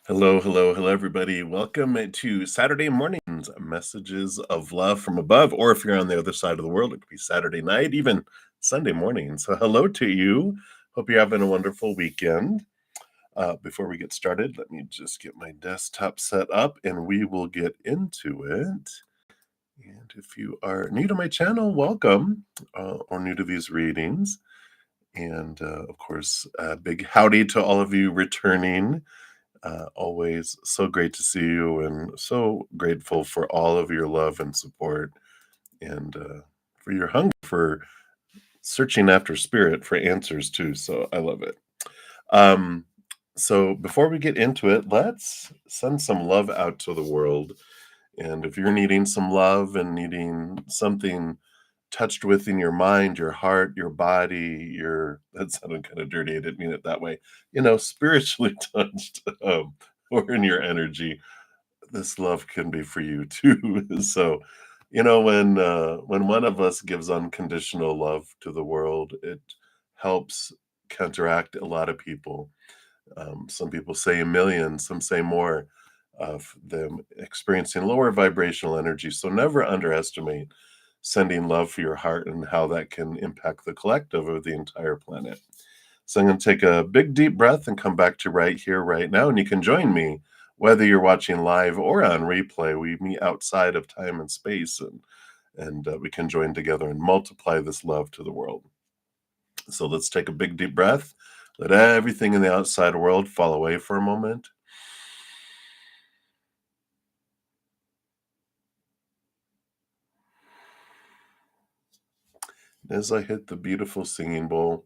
Hello, hello, hello, everybody. Welcome to Saturday mornings, messages of love from above. Or if you're on the other side of the world, it could be Saturday night, even Sunday morning. So, hello to you. Hope you're having a wonderful weekend. Before we get started, let me just get my desktop set up and we will get into it. And if you are new to my channel, welcome, or new to these readings. And of course, a big howdy to all of you returning. Always so great to see you and so grateful for all of your love and support and for your hunger for searching after spirit for answers too. So I love it. Um, so before we get into it, let's send some love out to the world. And if you're needing some love and needing something touched within your mind, your heart, your body, that sounded kind of dirty. I didn't mean it that way. Spiritually touched, or in your energy, this love can be for you too. So, when one of us gives unconditional love to the world, it helps counteract a lot of people. Some people say a million, some say more of them experiencing lower vibrational energy. So never underestimate sending love for your heart and how that can impact the collective of the entire planet. So I'm going to take a big deep breath and come back to right here, right now. And you can join me, whether you're watching live or on replay. We meet outside of time and space, and we can join together and multiply this love to the world. So let's take a big deep breath. Let everything in the outside world fall away for a moment. As I hit the beautiful singing bowl,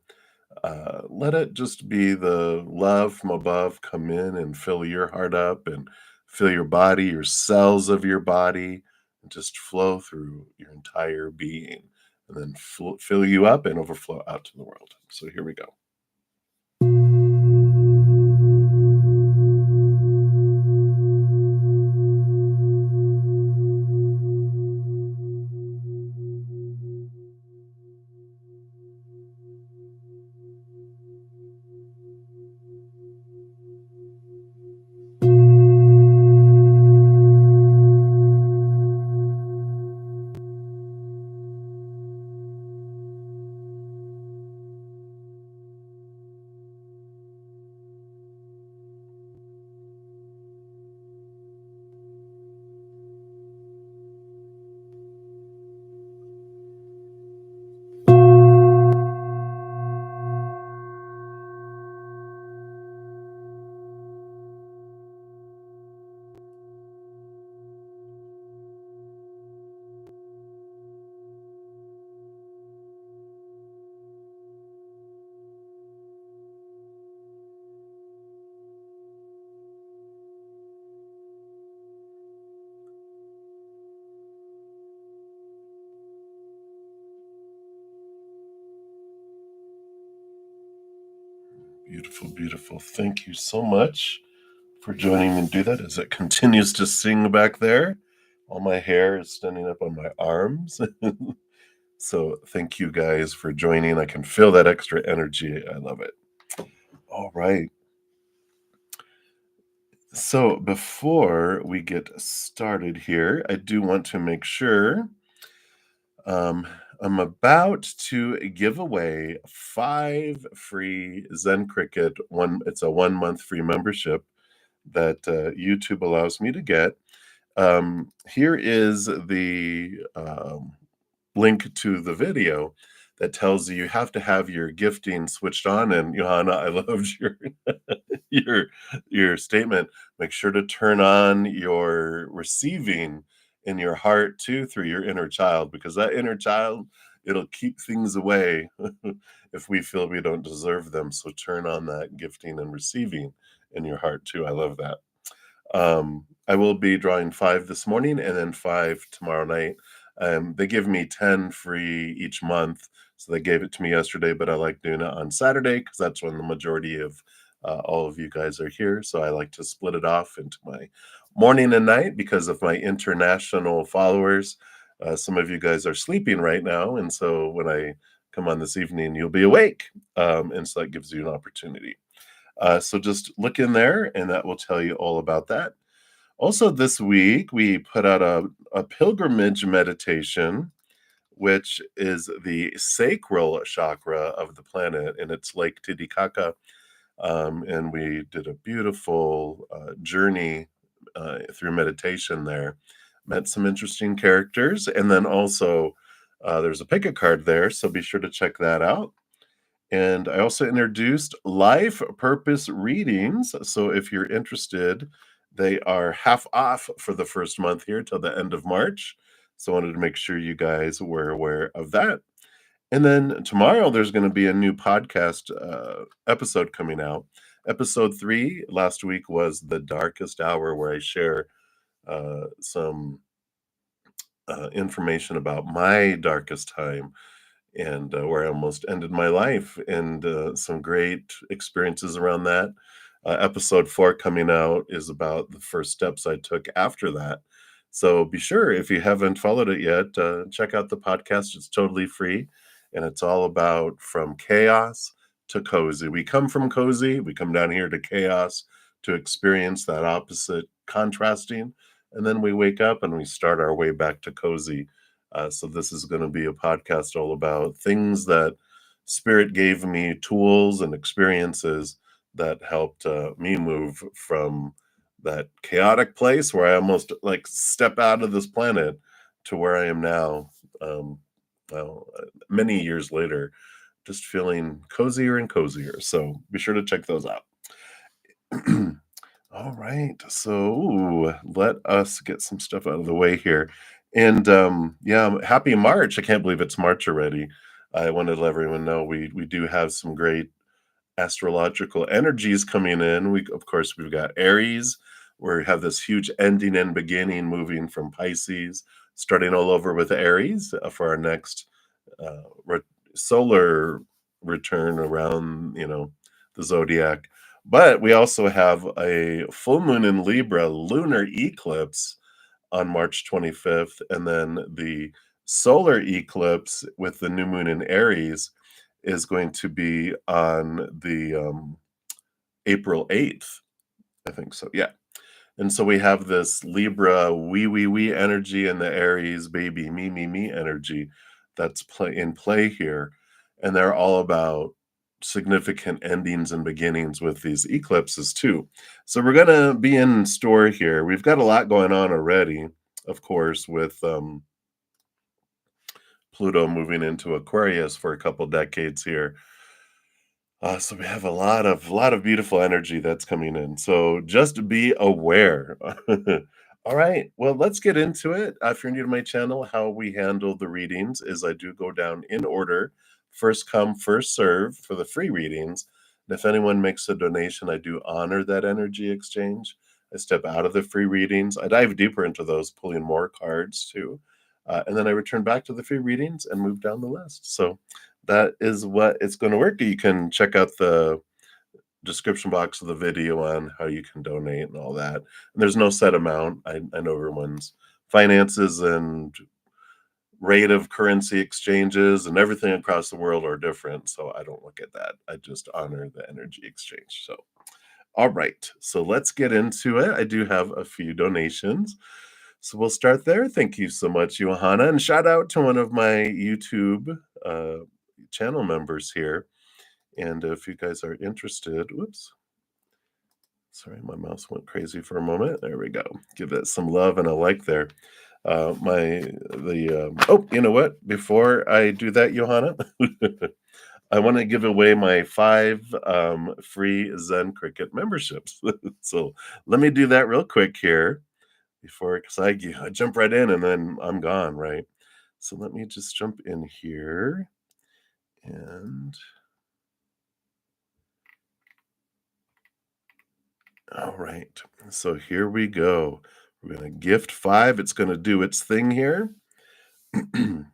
let it just be the love from above come in and fill your heart up and fill your body, your cells of your body, and just flow through your entire being and then fill you up and overflow out to the world. So here we go. Beautiful, beautiful. Thank you so much for joining me and do that as it continues to sing back there. All my hair is standing up on my arms. So thank you guys for joining. I can feel that extra energy. I love it. All right. So before we get started here, I do want to make sure I'm about to give away 5 free Zen Cricket it's a 1-month free membership that YouTube allows me to get. Here is the link to the video that tells you have to have your gifting switched on. And Johanna, I loved your your statement. Make sure to turn on your receiving in your heart too through your inner child, because that inner child, it'll keep things away if we feel we don't deserve them. So turn on that gifting and receiving in your heart too. I love that. I will be drawing 5 this morning and then 5 tomorrow night. They give me 10 free each month. So they gave it to me yesterday, but I like doing it on Saturday because that's when the majority of all of you guys are here. So I like to split it off into my morning and night because of my international followers. Some of you guys are sleeping right now. And so when I come on this evening, you'll be awake. And so that gives you an opportunity. So just look in there, and that will tell you all about that. Also, this week we put out a pilgrimage meditation, which is the sacral chakra of the planet, and it's Lake Titicaca. And we did a beautiful journey through meditation there. Met some interesting characters, and then also there's a pick a card there, so be sure to check that out. And I also introduced life purpose readings. So if you're interested, they are half off for the first month here till the end of March. So I wanted to make sure you guys were aware of that. And then tomorrow there's going to be a new podcast episode coming out. Episode 3 last week was the darkest hour, where I share some information about my darkest time, and where I almost ended my life, and some great experiences around that. Episode 4 coming out is about the first steps I took after that. So be sure, if you haven't followed it yet, check out the podcast. It's totally free, and it's all about from chaos to cozy. We come from cozy, we come down here to chaos to experience that opposite contrasting, and then we wake up and we start our way back to cozy. So this is going to be a podcast all about things that Spirit gave me, tools and experiences that helped me move from that chaotic place where I almost like step out of this planet to where I am now. Um, Many years later, just feeling cozier and cozier. So be sure to check those out. All right. So let us get some stuff out of the way here. And yeah, happy March. I can't believe it's March already. I wanted to let everyone know we do have some great astrological energies coming in. We of course we've got Aries, where we have this huge ending and beginning, moving from Pisces, starting all over with Aries for our next uh, re- solar return around, the zodiac. But we also have a full moon in Libra lunar eclipse on March 25th, and then the solar eclipse with the new moon in Aries is going to be on the April 8th. I think so. Yeah. And so we have this Libra we energy and the Aries baby me energy that's in play here, and they're all about significant endings and beginnings with these eclipses too. So we're gonna be in store here. We've got a lot going on already, of course, with Pluto moving into Aquarius for a couple decades here. So we have a lot of beautiful energy that's coming in. So just be aware. All right. Well, let's get into it. If you're new to my channel, how we handle the readings is I do go down in order, first come, first serve for the free readings. And if anyone makes a donation, I do honor that energy exchange. I step out of the free readings. I dive deeper into those, pulling more cards too. And then I return back to the free readings and move down the list. So that is what it's going to work. You can check out the description box of the video on how you can donate and all that. And there's no set amount. I know everyone's finances and rate of currency exchanges and everything across the world are different. So I don't look at that. I just honor the energy exchange. So, all right. So let's get into it. I do have a few donations. So we'll start there. Thank you so much, Johanna. And shout out to one of my YouTube uh, channel members here. And if you guys are interested, whoops, sorry, my mouse went crazy for a moment. There we go. Give it some love and a like there. Oh, you know what? Before I do that, Johanna, I want to give away my 5 free Zen Cricket memberships. So let me do that real quick here before, because I jump right in and then I'm gone, right? So let me just jump in here and all right. So here we go. We're going to gift 5. It's going to do its thing here. And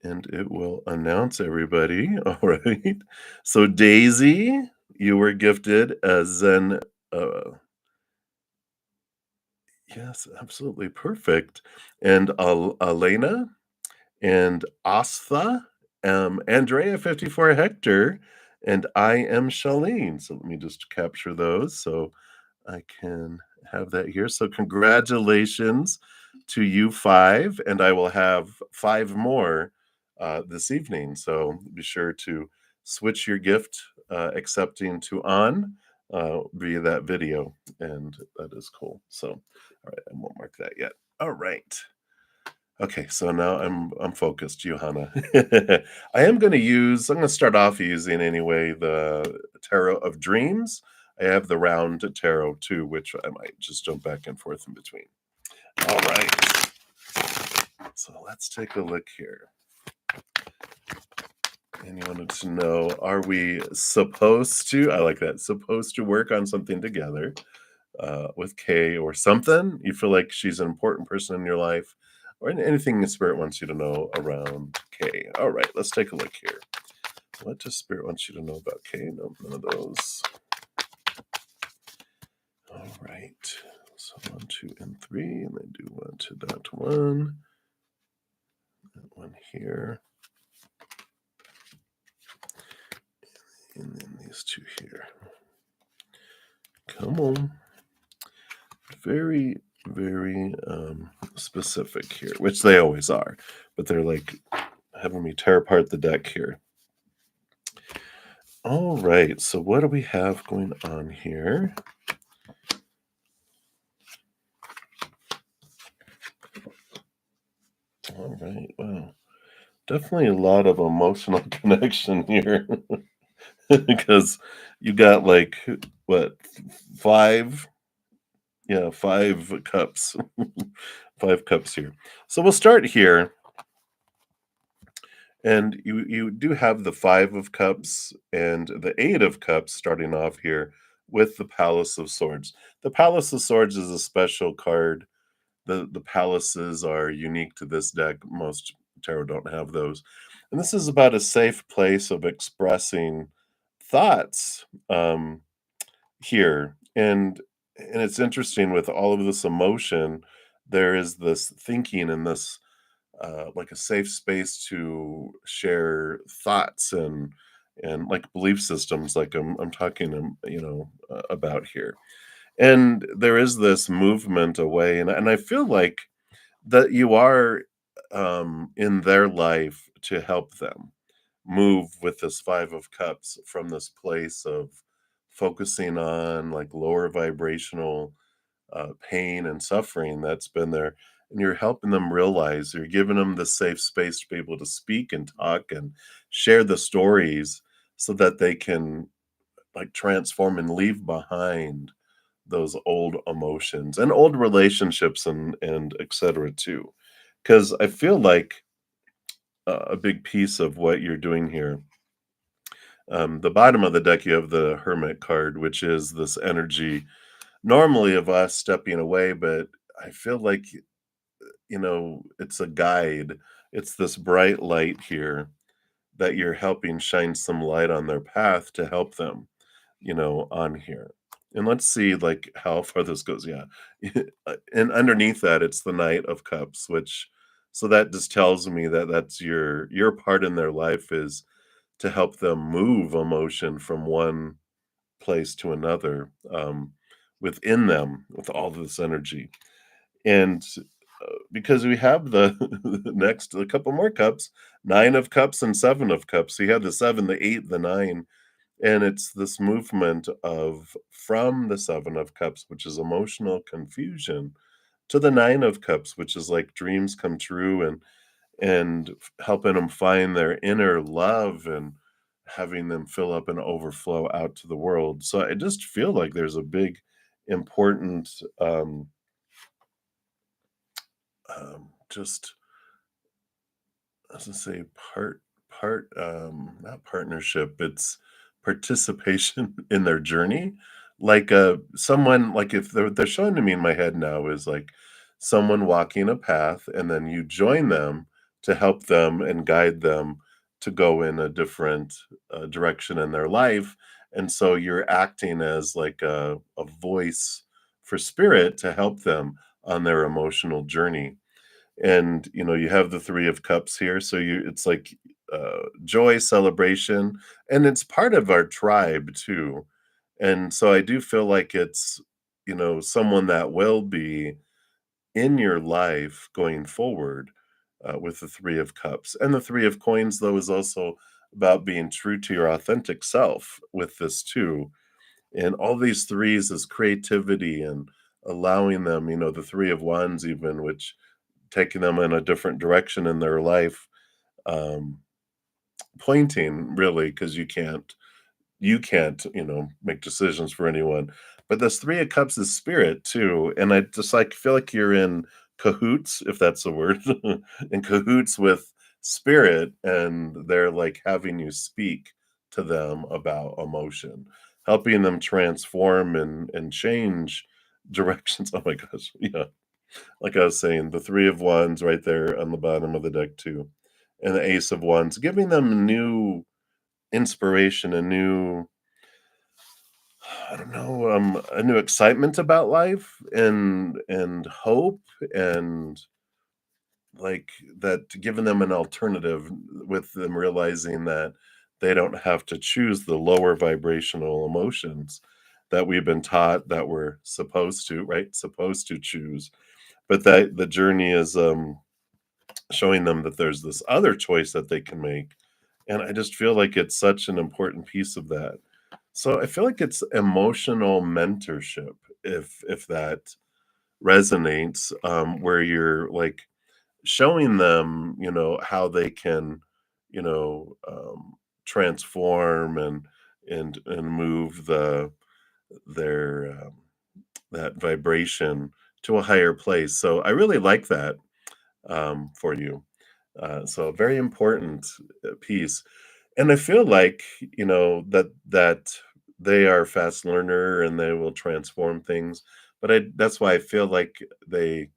it will announce everybody. All right. So Daisy, you were gifted a Zen. Uh, yes, absolutely perfect. And Elena and Astha, Andrea 54 Hector, and I am Charlene. So let me just capture those so I can have that here. So congratulations to you 5, and I will have 5 more this evening. So be sure to switch your gift accepting to on via that video, and that is cool. So, all right, I won't mark that yet. All right. Okay, so now I'm focused, Johanna. I'm gonna start off using anyway the Tarot of Dreams. I have the round tarot too, which I might just jump back and forth in between. All right. So let's take a look here. And you wanted to know, are we supposed to, I like that, supposed to work on something together with Kay or something? You feel like she's an important person in your life, or anything the spirit wants you to know around Kay. All right, let's take a look here. What does spirit want you to know about Kay? No, none of those. All right. So 1, 2, and 3, and then do 1, 2, dot 1. That one here. And then these 2 here. Come on. Very, very specific here, which they always are, but they're like having me tear apart the deck here. All right, so what do we have going on here? All right, wow. Definitely a lot of emotional connection here because you got like what, 5? Yeah, 5 cups. 5 cups here. So we'll start here. And you do have the 5 of cups and the 8 of cups starting off here with the Palace of Swords. The Palace of Swords is a special card. The palaces are unique to this deck. Most tarot don't have those. And this is about a safe place of expressing thoughts here. And it's interesting with all of this emotion, there is this thinking and this like a safe space to share thoughts and like belief systems, like I'm talking, about here. And there is this movement away, and I feel like that you are in their life to help them move with this 5 of cups from this place of focusing on like lower vibrational pain and suffering that's been there, and you're helping them realize, you're giving them the safe space to be able to speak and talk and share the stories so that they can like transform and leave behind those old emotions and old relationships and etc too, because I feel like a big piece of what you're doing here, the bottom of the deck you have the Hermit card, which is this energy normally of us stepping away, but I feel like, it's a guide. It's this bright light here that you're helping shine some light on their path to help them, on here. And let's see like how far this goes. Yeah. And underneath that it's the Knight of Cups, which, so that just tells me that that's your part in their life, is to help them move emotion from one place to another, within them with all this energy. And because we have the next a couple more cups, 9 of Cups and 7 of Cups. So you have the 7, the 8, the 9, and it's this movement of from the 7 of Cups, which is emotional confusion, to the 9 of Cups, which is like dreams come true, and helping them find their inner love and having them fill up and overflow out to the world. So I just feel like there's a big important just, I was gonna say not partnership, it's participation in their journey. Like, someone like if they're showing to me in my head now is like someone walking a path, and then you join them to help them and guide them to go in a different, direction in their life, and so you're acting as like a voice for spirit to help them on their emotional journey. And you have the 3 of Cups here, so you it's like joy, celebration, and it's part of our tribe too. And so I do feel like it's, someone that will be in your life going forward with the Three of Cups. And the Three of Coins, though, is also about being true to your authentic self with this too. And all these threes is creativity and allowing them, the Three of Wands, even, which taking them in a different direction in their life, um, pointing really, because you can't, make decisions for anyone. But this Three of Cups is spirit too, and I just like feel like you're in cahoots, if that's a word, in cahoots with spirit, and they're like having you speak to them about emotion, helping them transform and change directions. Oh my gosh, yeah. Like I was saying, the Three of Wands right there on the bottom of the deck too, and the Ace of Wands, giving them new inspiration, a new I don't know, a new excitement about life and hope and like that giving them an alternative with them realizing that they don't have to choose the lower vibrational emotions that we've been taught that we're supposed to, right? Supposed to choose. But that the journey is showing them that there's this other choice that they can make. And I just feel like it's such an important piece of that. So I feel like it's emotional mentorship, if that resonates, where you're like showing them, how they can, transform and move their that vibration to a higher place. So I really like that for you. So a very important piece. And I feel like, that they are a fast learner and they will transform things. But that's why I feel like they,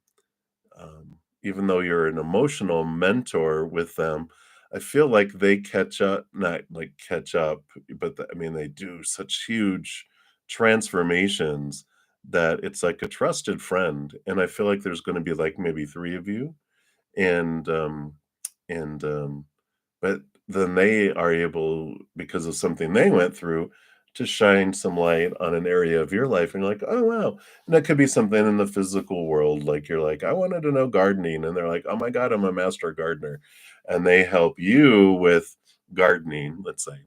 even though you're an emotional mentor with them, I feel like they catch up, not like catch up, but I mean, they do such huge transformations that it's like a trusted friend. And I feel like there's going to be like maybe three of you and and but then they are able, because of something they went through, to shine some light on an area of your life and you're like, oh wow. And that could be something in the physical world, like you're like, I wanted to know gardening, and they're like, oh my god, I'm a master gardener, and they help you with gardening, let's say,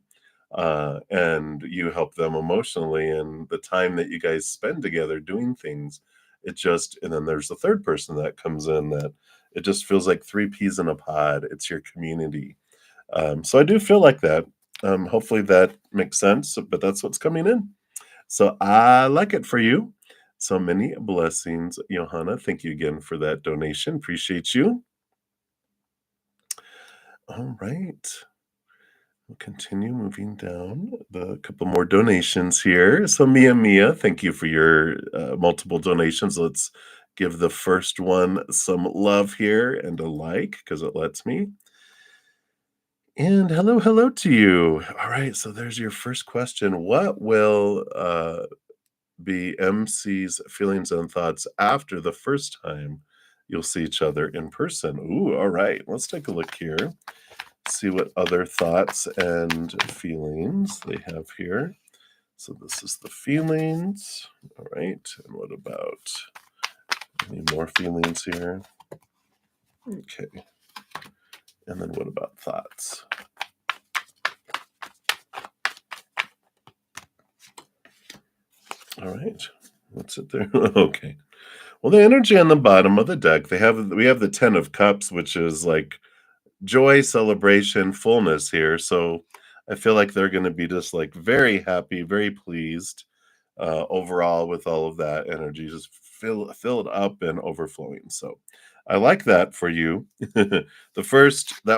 and you help them emotionally, and the time that you guys spend together doing things, and then there's the third person that comes in, that it just feels like three peas in a pod. It's your community. So I do feel like that. Hopefully that makes sense, but that's what's coming in. So I like it for you. So many blessings, Johanna. Thank you again for that donation. Appreciate you. All right. We'll continue moving down the couple more donations here. So Mia, thank you for your multiple donations. Let's give the first one some love here and a like, because it lets me. And hello to you. All right, so there's your first question. What will be MC's feelings and thoughts after the first time you'll see each other in person? Ooh, all right. Let's take a look here. See what other thoughts and feelings they have here. So this is the feelings. All right. And what about any more feelings here? Okay. And then what about thoughts? All right. What's it there? Okay. Well, the energy on the bottom of the deck, we have the 10 of cups, which is like joy, celebration, fullness here. So I feel like they're going to be just like very happy, very pleased overall with all of that energy, just filled up and overflowing. So I like that for you. That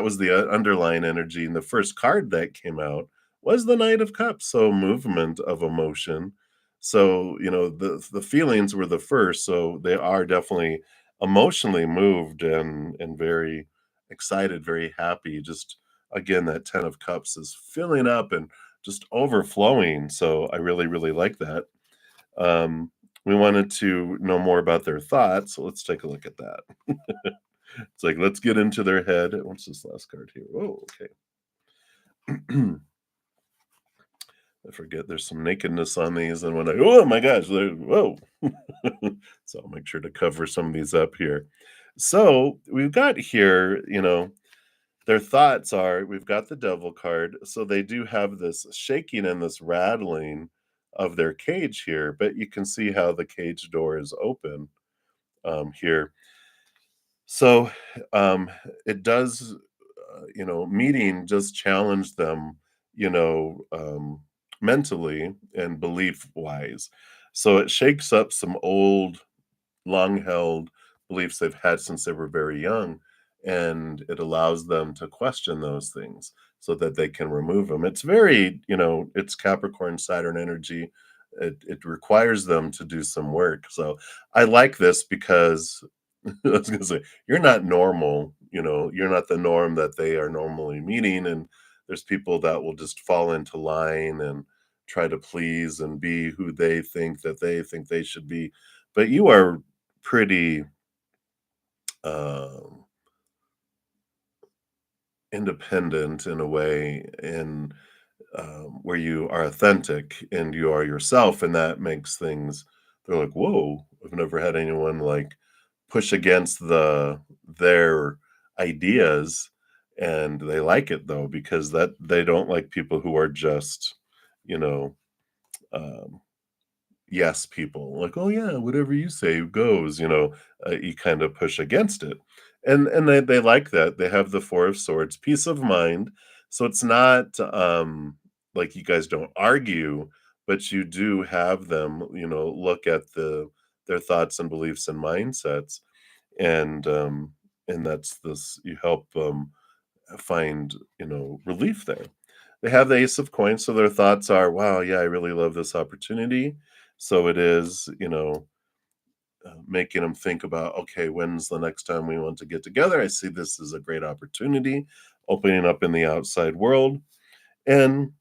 was the underlying energy, and the first card that came out was the Knight of Cups. So movement of emotion. So the feelings were the first, so they are definitely emotionally moved and very excited, very happy. Just again, that 10 of Cups is filling up and just overflowing. So I really, really like that. We wanted to know more about their thoughts, so let's take a look at that. It's like, let's get into their head. What's this last card here? Oh, okay. I forget there's some nakedness on these, and when oh my gosh, whoa. So I'll make sure to cover some of these up here. So we've got here, their thoughts are we've got the devil card, so they do have this shaking and this rattling of their cage here, but you can see how the cage door is open here. So it does, meeting just challenge them, mentally and belief wise. So it shakes up some old long held beliefs they've had since they were very young, and it allows them to question those things so that they can remove them. It's very, it's Capricorn Saturn energy. It requires them to do some work. So I like this because I was gonna say you're not normal, you're not the norm that they are normally meeting. And there's people that will just fall into line and try to please and be who they think they should be. But you are pretty, um, independent in a way, in where you are authentic and you are yourself, and that makes things. They're like, "Whoa, I've never had anyone like push against their ideas," and they like it though because that they don't like people who are just, you know, um, yes people like, oh yeah, whatever you say goes, you kind of push against it. And they like that. They have the four of swords, peace of mind. So it's not like you guys don't argue, but you do have them, look at their thoughts and beliefs and mindsets. And that's this, you help find, relief there. They have the ace of coins, so their thoughts are, wow, yeah, I really love this opportunity. So it is, making them think about, okay, when's the next time we want to get together? I see this as a great opportunity, opening up in the outside world. And,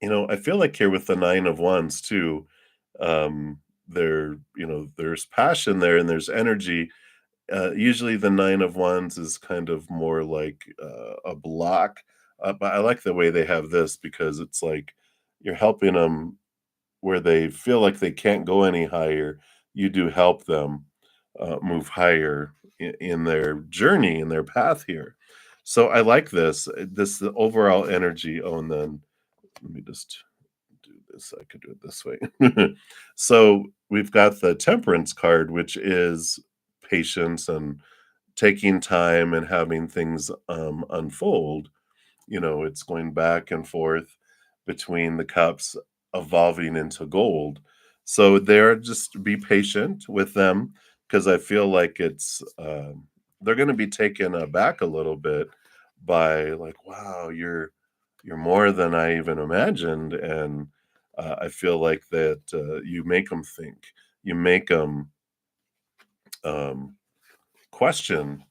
I feel like here with the nine of wands too, there's passion there and there's energy. Usually the nine of wands is kind of more like a block, but I like the way they have this because it's like you're helping them where they feel like they can't go any higher. You do help them move higher in their journey, in their path here. So I like this. This the overall energy. Oh, and then let me just do this. I could do it this way. So we've got the temperance card, which is patience and taking time and having things unfold. It's going back and forth between the cups, evolving into gold. So there, just be patient with them because I feel like they're going to be taken aback a little bit by like, wow, you're more than I even imagined. And I feel like that you make them think, you make them um, question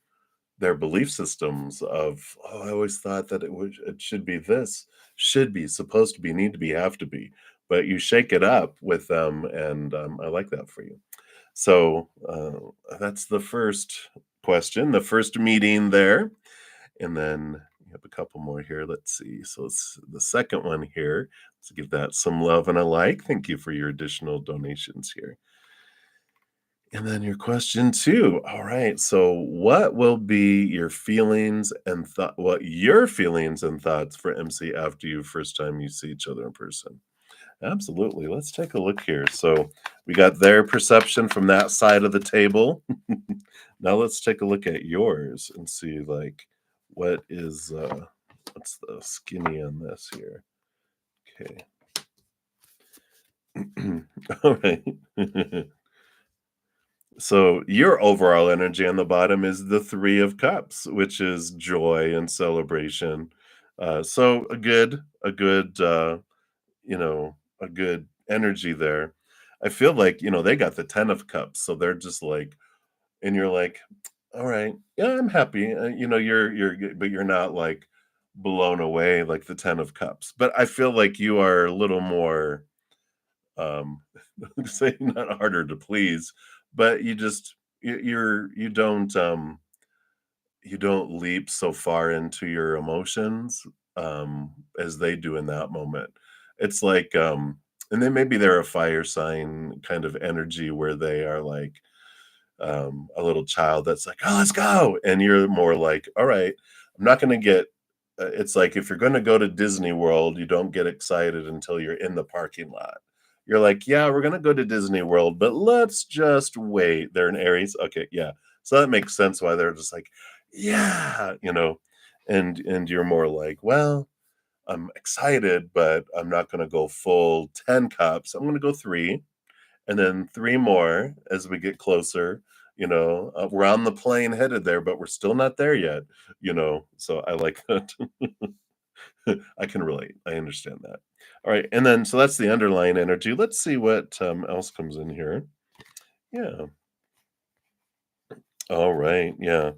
their belief systems of, "Oh, I always thought that it should be this, should be, supposed to be, need to be, have to be." But you shake it up with them, and, I like that for you. So, that's the first question, the first meeting there, and then we have a couple more here, let's see. So it's the second one here. Let's give that some love and a like. Thank you for your additional donations here. And then your question 2. All right. So what will be your feelings and what your feelings and thoughts for MC after you first time you see each other in person? Absolutely. Let's take a look here. So we got their perception from that side of the table. Now let's take a look at yours and see like what is what's the skinny on this here. Okay. All right. So your overall energy on the bottom is the 3 of cups, which is joy and celebration. So a good energy there. I feel like, they got the 10 of cups, so they're just like, and you're like, all right, yeah, I'm happy. But you're not like blown away like the 10 of cups. But I feel like you are a little more, um say not harder to please, but you don't leap so far into your emotions as they do in that moment. It's like, and then maybe they're a fire sign kind of energy where they are like a little child that's like, "Oh, let's go," and you're more like, "All right, I'm not going to get." It's like if you're going to go to Disney World, you don't get excited until you're in the parking lot. You're like, "Yeah, we're going to go to Disney World, but let's just wait." They're in Aries, okay, yeah. So that makes sense why they're just like, "Yeah," and you're more like, "Well, I'm excited, but I'm not going to go full 10 cups. I'm going to go 3." And then 3 more as we get closer, we're on the plane headed there, but we're still not there yet, so I like that. I can relate, I understand that. Alright, and then so that's the underlying energy. Let's see what, else comes in here. Yeah, alright, yeah.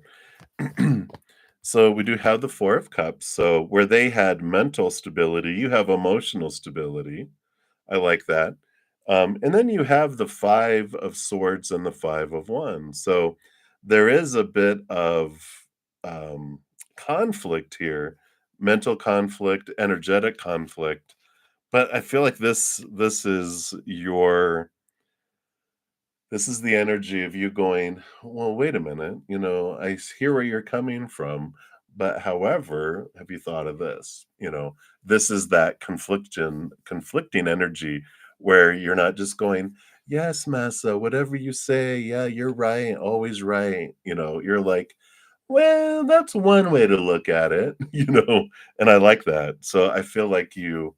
So we do have the 4 of cups, so where they had mental stability, you have emotional stability. I like that. And then you have the 5 of swords and the 5 of wands. So there is a bit of um, conflict here, mental conflict, energetic conflict. But I feel like this is the energy of you going, well, wait a minute, hear where you're coming from, but however, have you thought of this? This is that conflicting energy where you're not just going, yes, Massa, whatever you say, yeah, you're right, always right. You're like, well, that's one way to look at it, and I like that. So I feel like you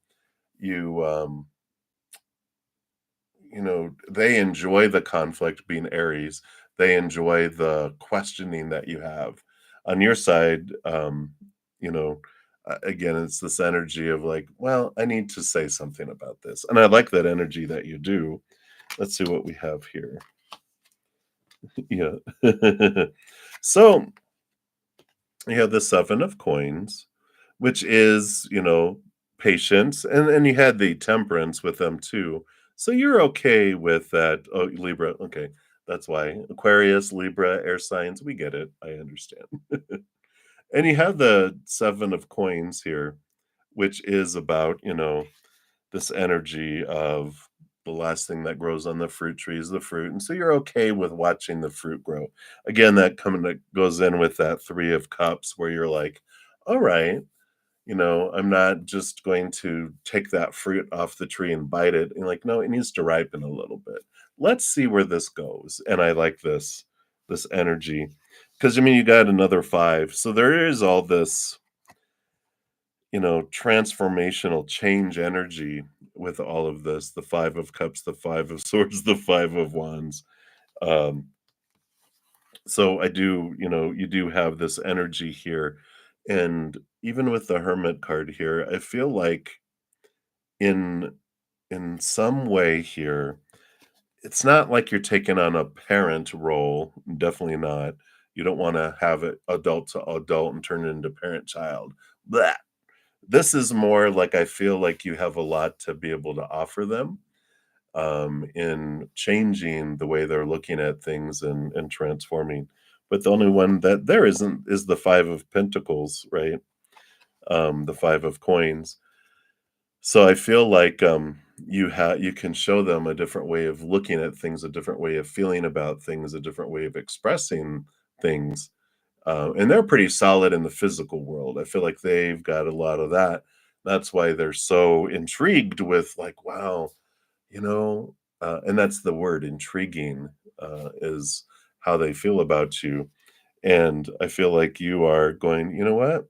they enjoy the conflict being Aries. They enjoy the questioning that you have. On your side, you know, again, it's this energy of like, well, I need to say something about this. And I like that energy that you do. Let's see what we have here. Yeah. So you have the 7 of coins, which is, patience, and you had the temperance with them too. So you're okay with that. Oh, Libra, okay. That's why Aquarius, Libra, air signs, we get it. I understand. And you have the 7 of coins here, which is about, this energy of the last thing that grows on the fruit tree is the fruit. And so you're okay with watching the fruit grow. Again, that goes in with that 3 of cups where you're like, all right, I'm not just going to take that fruit off the tree and bite it. And like, no, it needs to ripen a little bit. Let's see where this goes. And I like this energy. Because I mean you got another 5. So there is all this, transformational change energy with all of this. The 5 of cups, the 5 of swords, the 5 of wands. Um, so I do, you do have this energy here. And even with the hermit card here, I feel like in in some way here, it's not like you're taking on a parent role, definitely not. You don't want to have it adult to adult and turn it into parent child. Blah. This is more like I feel like you have a lot to be able to offer them in changing the way they're looking at things and transforming. But the only one that there isn't is the 5 of pentacles, right? The 5 of coins. So I feel like, you can show them a different way of looking at things, a different way of feeling about things, a different way of expressing things, and they're pretty solid in the physical world. I feel like they've got a lot of that. That's why they're so intrigued with like, wow, and that's the word, intriguing, is how they feel about you, and I feel like you are going, "You know what?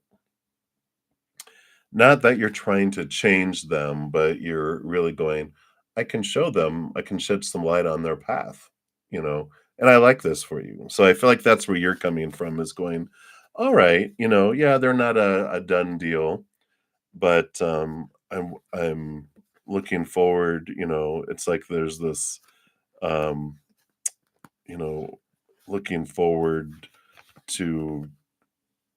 Not that you're trying to change them, but you're really going, I can show them, I can shed some light on their path, and I like this for you. So I feel like that's where you're coming from is going, all right, yeah, they're not a done deal, but I'm looking forward, it's like there's this um, you know, looking forward to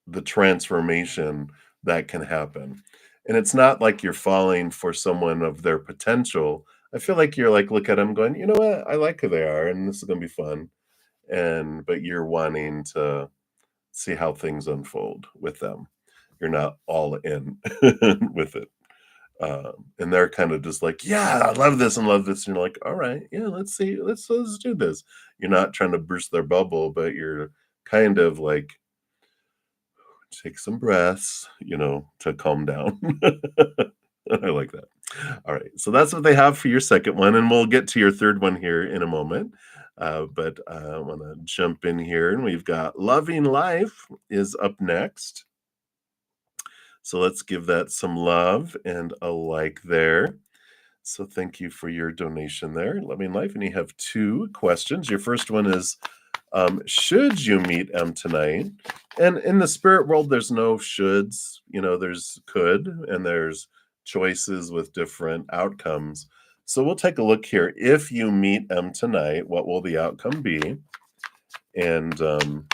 the transformation that can happen. And it's not like you're falling for someone of their potential. I feel like you're like, look at them going, you know what? I like who they are and this is gonna be fun. But you're wanting to see how things unfold with them. you're not all in with it. And they're kind of just like, yeah, I love this and love this. And you're like, all right, yeah, let's see, let's do this. You're not trying to burst their bubble, but you're kind of like take some breaths, to calm down. I like that. All right, so that's what they have for your second one, and we'll get to your third one here in a moment. But I want to jump in here, and we've got Loving Life is up next. So let's give that some love and a like there. So thank you for your donation there, Loving Life. And you have two questions. Your first one is, should you meet M tonight? And in the spirit world, there's no shoulds. There's could, and there's choices with different outcomes. So we'll take a look here. If you meet M tonight, what will the outcome be? And then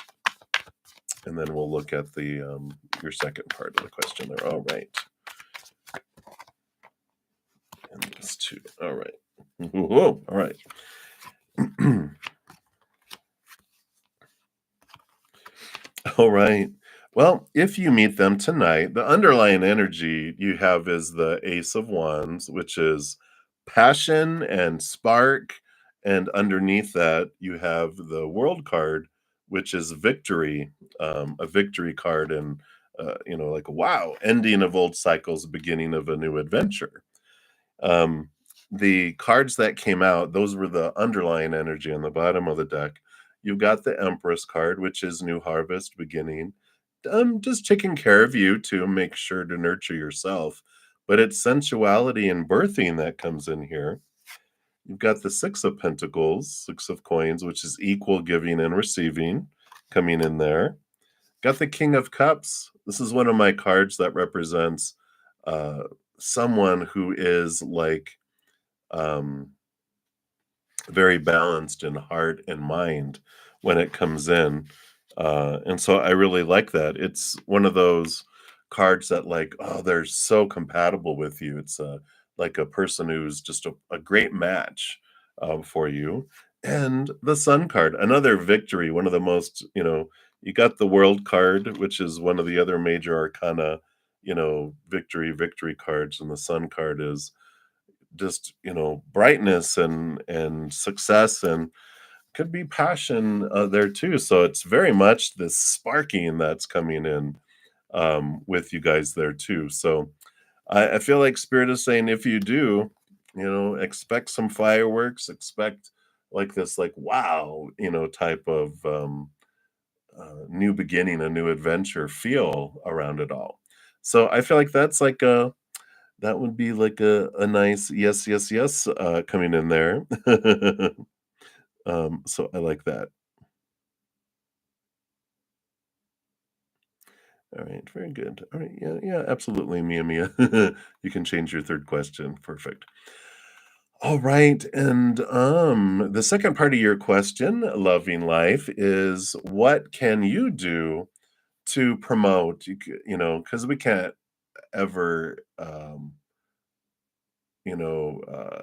we'll look at the your second part of the question there. All right. And this too. All right. Whoa. All right. All right. Well, if you meet them tonight, the underlying energy you have is the Ace of Wands, which is passion and spark. And underneath that, you have the World card, which is victory, a victory card. And, like, wow, ending of old cycles, beginning of a new adventure. The cards that came out, those were the underlying energy on the bottom of the deck. You've got the Empress card, which is new harvest beginning. Just taking care of you to make sure to nurture yourself. But it's sensuality and birthing that comes in here. You've got the Six of Pentacles, Six of Coins, which is equal giving and receiving coming in there. Got the King of Cups. This is one of my cards that represents someone who is like um, very balanced in heart and mind when it comes in. And so I really like that. It's one of those cards that, like, oh, they're so compatible with you. It's like a person who's just a great match for you. And the Sun card, another victory, one of the most, you got the World card, which is one of the other major arcana, victory cards. And the Sun card is just, brightness and success, and could be passion there too. So it's very much this sparking that's coming in with you guys there too. So I feel like Spirit is saying, if you do, expect some fireworks, expect like this, like, wow, type of new beginning, a new adventure feel around it all. So I feel like that's like that would be like a nice yes, yes, yes coming in there. So I like that. All right, very good. All right, yeah, yeah, absolutely, Mia, Mia. You can change your third question. Perfect. All right, and the second part of your question, loving life, is what can you do to promote? Because we can't ever,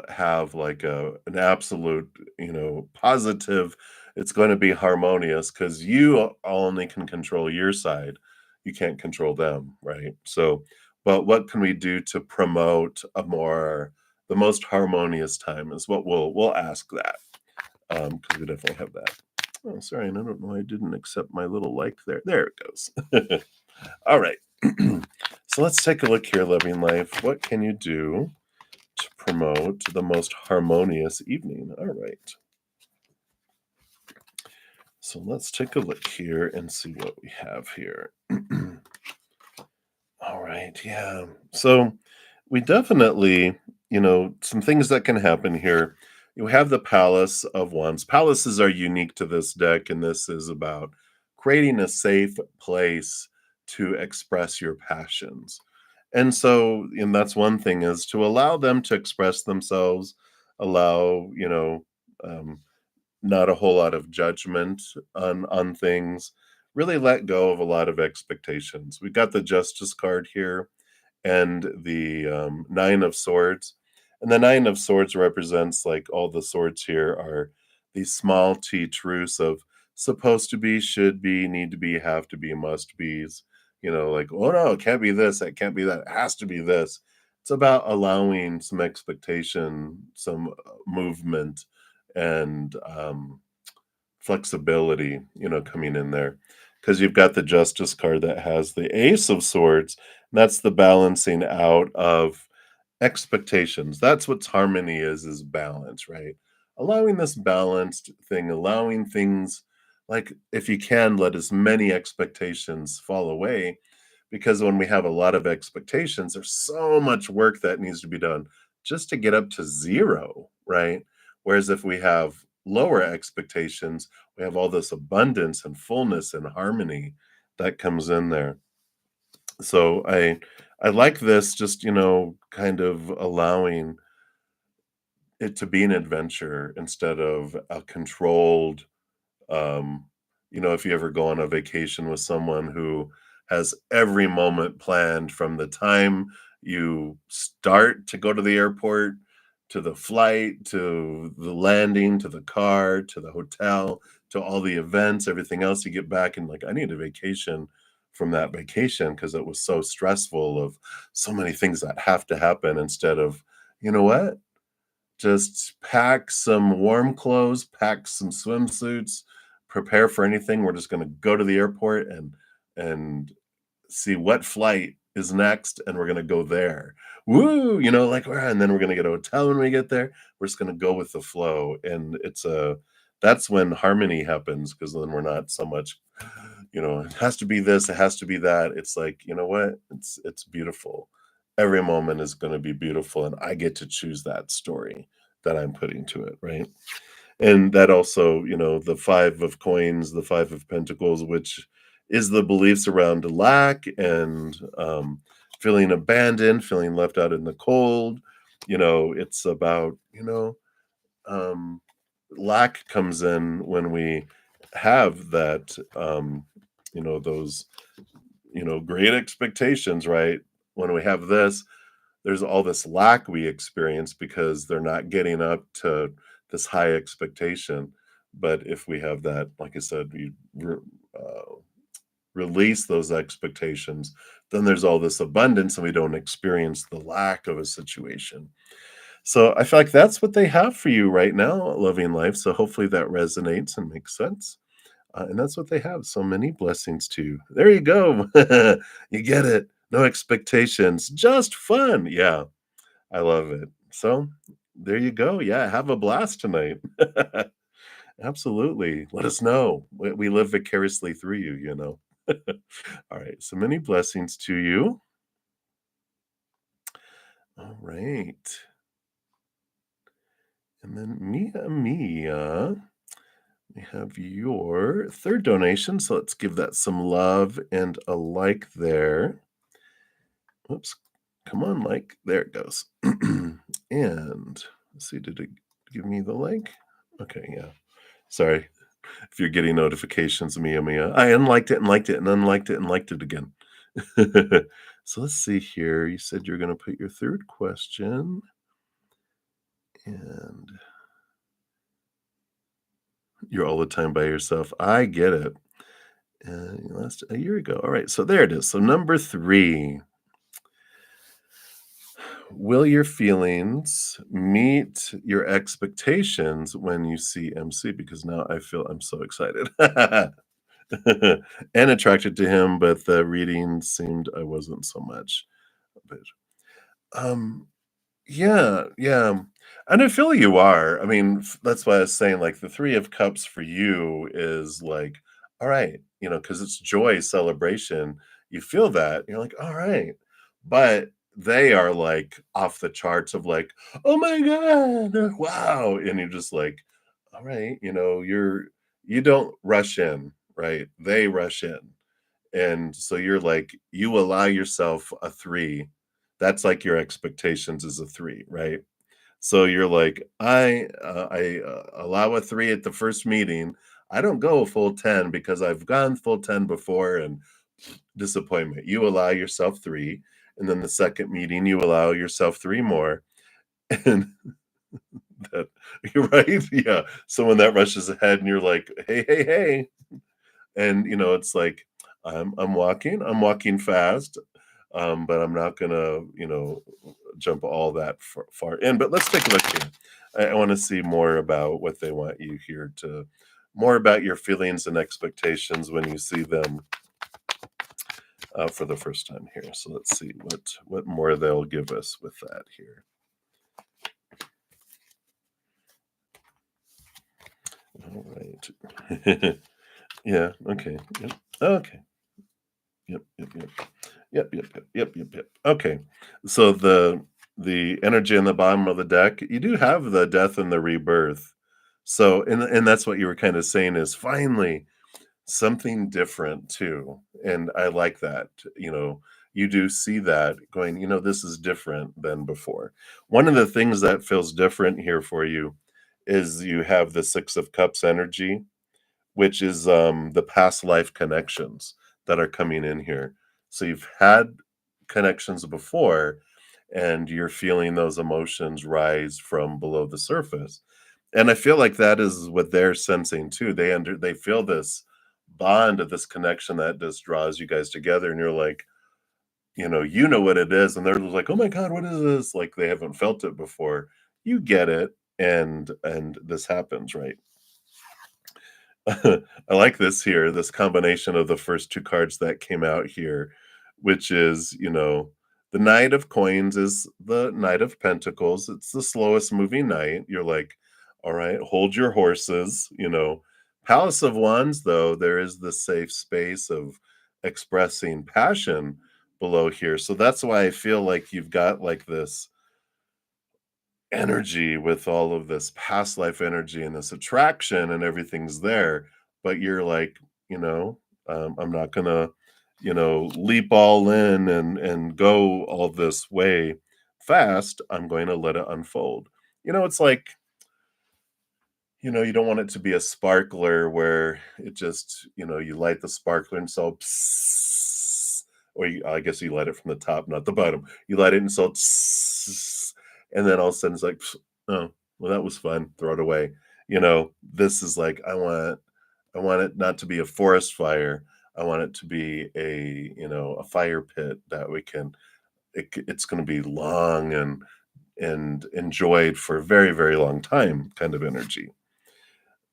have like an absolute, positive. It's going to be harmonious because you only can control your side. You can't control them, right? So, but what can we do to promote the most harmonious time is what we'll ask that, because we definitely have that. Oh, sorry, and I don't know why I didn't accept my little like there. There it goes. All right. So let's take a look here, Living Life. What can you do to promote the most harmonious evening? All right. So let's take a look here and see what we have here. All right. Yeah. So we definitely, some things that can happen here. You have the Palace of Wands. Palaces are unique to this deck, and this is about creating a safe place to express your passions. And that's one thing, is to allow them to express themselves, allow, um, not a whole lot of judgment on things, really let go of a lot of expectations. We got the Justice card here and the Nine of Swords. And the Nine of Swords represents, like, all the swords here are these small t truths of supposed to be, should be, need to be, have to be, must be's, like, oh no, it can't be this, it can't be that, it has to be this. It's about allowing some expectation, some movement, and flexibility, coming in there. Because you've got the Justice card that has the Ace of Swords, and that's the balancing out of expectations. That's what harmony is balance, right? Allowing this balanced thing, allowing things like, if you can, let as many expectations fall away, because when we have a lot of expectations, there's so much work that needs to be done just to get up to zero, right? Whereas if we have lower expectations, we have all this abundance and fullness and harmony that comes in there. So I like this, just, kind of allowing it to be an adventure instead of a controlled, um, if you ever go on a vacation with someone who has every moment planned from the time you start to go to the airport, to the flight, to the landing, to the car, to the hotel, to all the events, everything else, you get back and like, I need a vacation from that vacation because it was so stressful of so many things that have to happen, instead of, you know what? Just pack some warm clothes, pack some swimsuits, prepare for anything. We're just gonna go to the airport and see what flight is next, and we're gonna go there. Woo! Like, and then we're gonna get a hotel when we get there. We're just gonna go with the flow, and that's when harmony happens, because then we're not so much, it has to be this, it has to be that. It's like, you know what? It's beautiful. Every moment is gonna be beautiful, and I get to choose that story that I'm putting to it, right? And that also, the 5 of coins, the 5 of pentacles, which is the beliefs around lack and, feeling abandoned, feeling left out in the cold. It's about, um, lack comes in when we have that, those, great expectations, right? When we have this, there's all this lack we experience because they're not getting up to this high expectation. But if we have that, like I said, uh, release those expectations, then there's all this abundance and we don't experience the lack of a situation. So I feel like that's what they have for you right now, loving life. So hopefully that resonates and makes sense. And that's what they have. So many blessings to you. There you go. You get it. No expectations, just fun. Yeah, I love it. So there you go. Yeah, have a blast tonight. Absolutely. Let us know. We live vicariously through you. All right. So many blessings to you. All right. And then Mia, we have your third donation. So let's give that some love and a like there. Whoops. Come on, like. There it goes. And let's see, did it give me the like? Okay, yeah. Sorry if you're getting notifications, Mia. I unliked it and liked it and unliked it and liked it again. So let's see here. You said you're going to put your third question. And you're all the time by yourself. I get it. Last a year ago. All right, so there it is. So number 3. Will your feelings meet your expectations when you see MC? Because now I feel I'm so excited and attracted to him, but the reading seemed I wasn't so much. But um, yeah, yeah. And I feel you are. I mean, that's why I was saying, like, the 3 of Cups for you is like, all right, because it's joy, celebration. You feel that. You're like, all right. But they are like off the charts of like, oh my God, wow. And you're just like, all right, you don't rush in, right? They rush in. And so you're like, you allow yourself a 3. That's like your expectations is a 3, right? So you're like, I allow a 3 at the first meeting. I don't go a full 10 because I've gone full 10 before and disappointment. You allow yourself 3, and then the second meeting, you allow yourself 3 more. And that you're right. Yeah. So when that rushes ahead and you're like, hey, hey, hey. And it's like, I'm walking fast, but I'm not gonna, jump all that far in. But let's take a look here. I want to see more about what they want you here to, more about your feelings and expectations when you see them for the first time here. So let's see what more they'll give us with that here. All right. Yeah. Okay. Yep. Okay. Yep. Yep. Yep. Yep. Yep. Yep. Yep. Yep. Yep. Okay. So the energy on the bottom of the deck, you do have the death and the rebirth. So and that's what you were kind of saying is finally something different too. And I like that. You know, you do see that going, this is different than before. One of the things that feels different here for you is you have the 6 of cups energy, which is the past life connections that are coming in here. So you've had connections before and you're feeling those emotions rise from below the surface. And I feel like that is what they're sensing too. They feel this bond of this connection that just draws you guys together and you're like, you know what it is and they're just like, "Oh my god, what is this?" Like they haven't felt it before. You get it and this happens, right? I like this here, this combination of the first 2 cards that came out here, which is, the Knight of Coins is the Knight of Pentacles. It's the slowest moving knight. You're like, "All right, hold your horses." Palace of Wands, though, there is the safe space of expressing passion below here. So that's why I feel like you've got like this energy with all of this past life energy and this attraction and everything's there, but you're like, you know, I'm not gonna, leap all in and go all this way fast. I'm going to let it unfold. It's like, you don't want it to be a sparkler where it just, you light the sparkler and so, psst, or I guess you light it from the top, not the bottom. You light it and so, psst, and then all of a sudden it's like, psst, oh, well, that was fun. Throw it away. This is like, I want it not to be a forest fire. I want it to be a fire pit that we can, it's going to be long and enjoyed for a very, very long time kind of energy.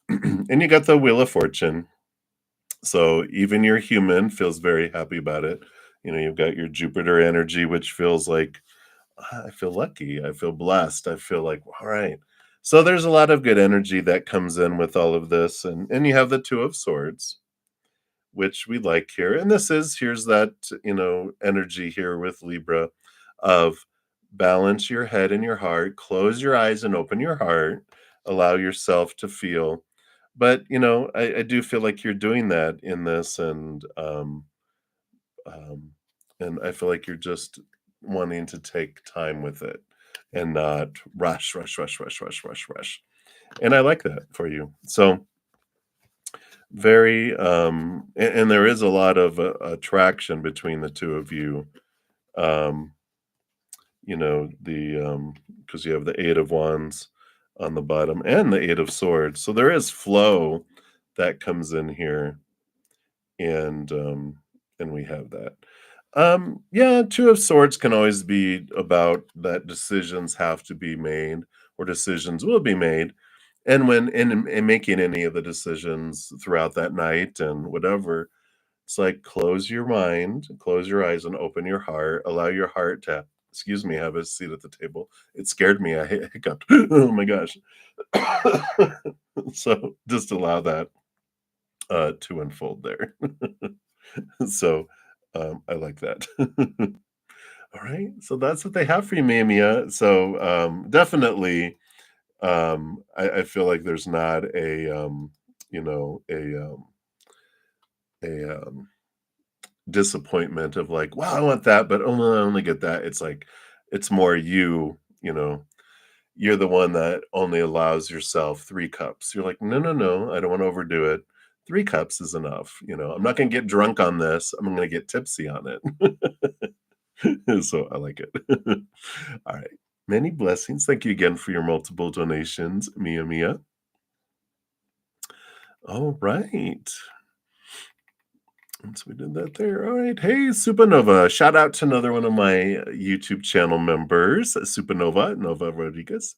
And you got the Wheel of Fortune. So even your human feels very happy about it. You've got your Jupiter energy, which feels like, I feel lucky. I feel blessed. I feel like, all right. So there's a lot of good energy that comes in with all of this. And you have the Two of Swords, which we like here. And here's that, energy here with Libra of balance your head and your heart, close your eyes and open your heart, allow yourself to feel. But, I do feel like you're doing that in this um, and I feel like you're just wanting to take time with it and not rush, rush, rush, rush, rush, rush, rush. And I like that for you. So very and there is a lot of attraction between the two of you. Um, the because you have the 8 of Wands on the bottom and the 8 of Swords. So there is flow that comes in here and we have that. Yeah, 2 of Swords can always be about that decisions have to be made or decisions will be made. And when in making any of the decisions throughout that night and whatever, it's like close your mind, close your eyes, and open your heart. Allow your heart to, excuse me, have a seat at the table. It scared me. I hiccuped. Oh my gosh. So just allow that to unfold there. So I like that. All right. So that's what they have for you, Mia. So definitely I feel like there's not you know, a um, a disappointment of like, wow, I want that, but I only get that. It's like it's more you're the one that only allows yourself 3 cups. You're like, no, no, no, I don't want to overdo it. 3 cups is enough. I'm not gonna get drunk on this. I'm gonna get tipsy on it. So I like it. All right. Many blessings. Thank you again for your multiple donations, Mia. All right. Once we did that there. All right. Hey, Supernova. Shout out to another one of my YouTube channel members, Supernova, Nova Rodriguez.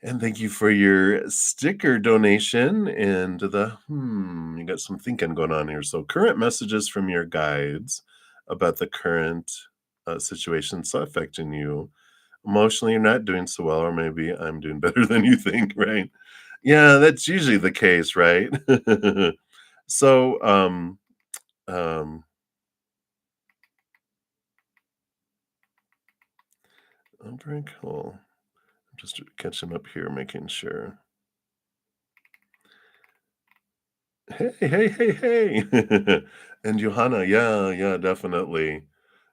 And thank you for your sticker donation and you got some thinking going on here. So, current messages from your guides about the current situation so affecting you. Emotionally, you're not doing so well, or maybe I'm doing better than you think, right? Yeah, that's usually the case, right? so, um, oh, very cool. I'm just catching up here, making sure. Hey. And Johanna, yeah, yeah, definitely.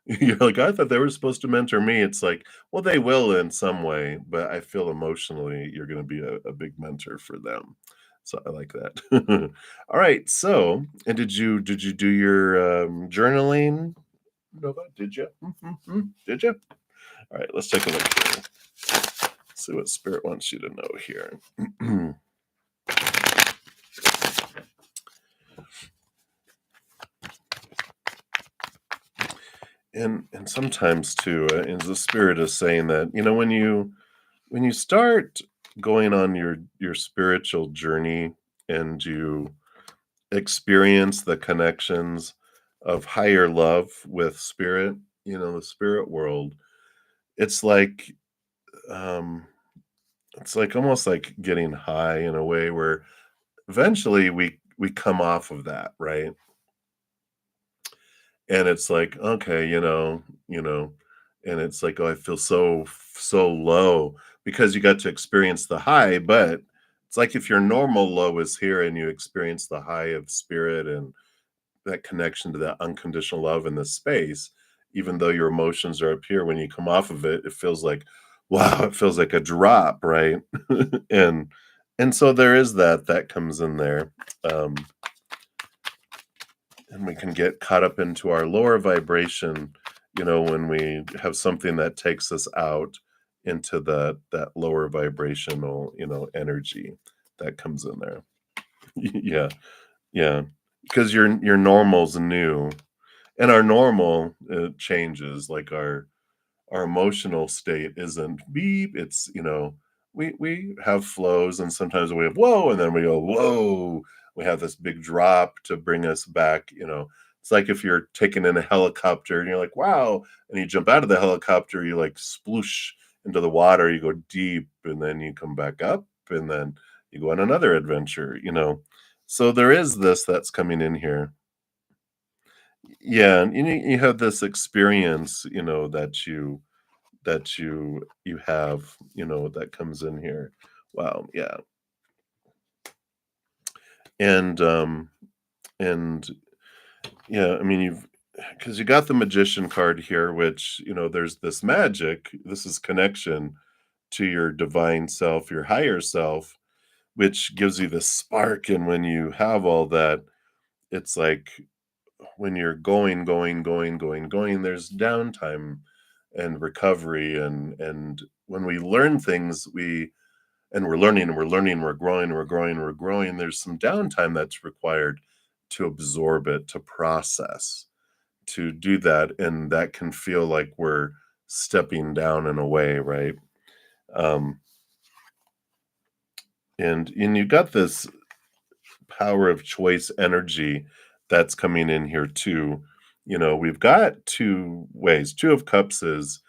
You're like, "I thought they were supposed to mentor me." It's like, well, they will in some way, but I feel emotionally you're gonna be a big mentor for them. So I like that. Alright, so and did you do your, journaling, Nova? Did you? Did you? Alright, let's take a look here. See what spirit wants you to know here. And sometimes too, and the spirit is saying that, when you start going on your spiritual journey and you experience the connections of higher love with spirit, the spirit world, it's like um it's like almost like getting high in a way where eventually we come off of that, right? And it's like, okay, and it's like, oh, I feel so low because you got to experience the high, but it's like if your normal low is here and you experience the high of spirit and that connection to that unconditional love in the space, even though your emotions are up here, when you come off of it, it feels like, wow, it feels like a drop, right? and and so there is that comes in there. Um, and we can get caught up into our lower vibration, when we have something that takes us out into that lower vibrational, energy that comes in there. Yeah, yeah, because your normal's new, and our normal changes. Like our emotional state isn't beep. It's we have flows, and sometimes we have whoa, and then we go whoa. We have this big drop to bring us back. It's like if you're taken in a helicopter and you're like wow, and you jump out of the helicopter, you like sploosh into the water, you go deep, and then you come back up, and then you go on another adventure. So there is this that's coming in here. Yeah, and you have this experience, that you have, that comes in here. Wow, yeah. And and yeah, I mean you've because you got the magician card here, which, there's this magic, this is connection to your divine self, your higher self, which gives you this spark. And when you have all that, it's like when you're going, there's downtime and recovery. And when we learn things, we're learning and we're learning, we're growing, there's some downtime that's required to absorb it, to process, to do that. And that can feel like we're stepping down in a way, right? um and you got this power of choice energy that's coming in here too. We've got two ways. Two of cups is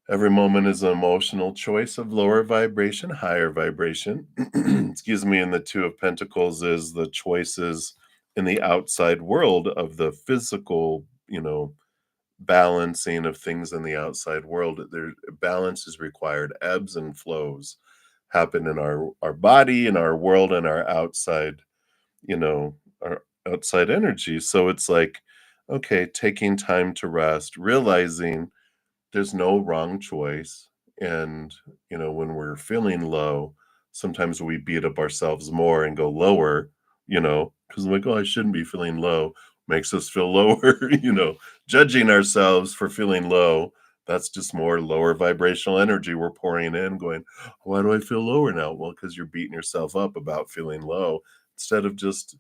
every moment is an emotional choice of lower vibration, higher vibration. Excuse me. And the two of pentacles is the choices in the outside world of the physical, balancing of things in the outside world. There balance is required. Ebbs and flows happen in our body, in our world, and our outside energy. So it's like, okay, taking time to rest, realizing there's no wrong choice. And, when we're feeling low, sometimes we beat up ourselves more and go lower, because I'm like, oh, I shouldn't be feeling low. Makes us feel lower, judging ourselves for feeling low. That's just more lower vibrational energy we're pouring in, going, why do I feel lower now? Well, because you're beating yourself up about feeling low instead of just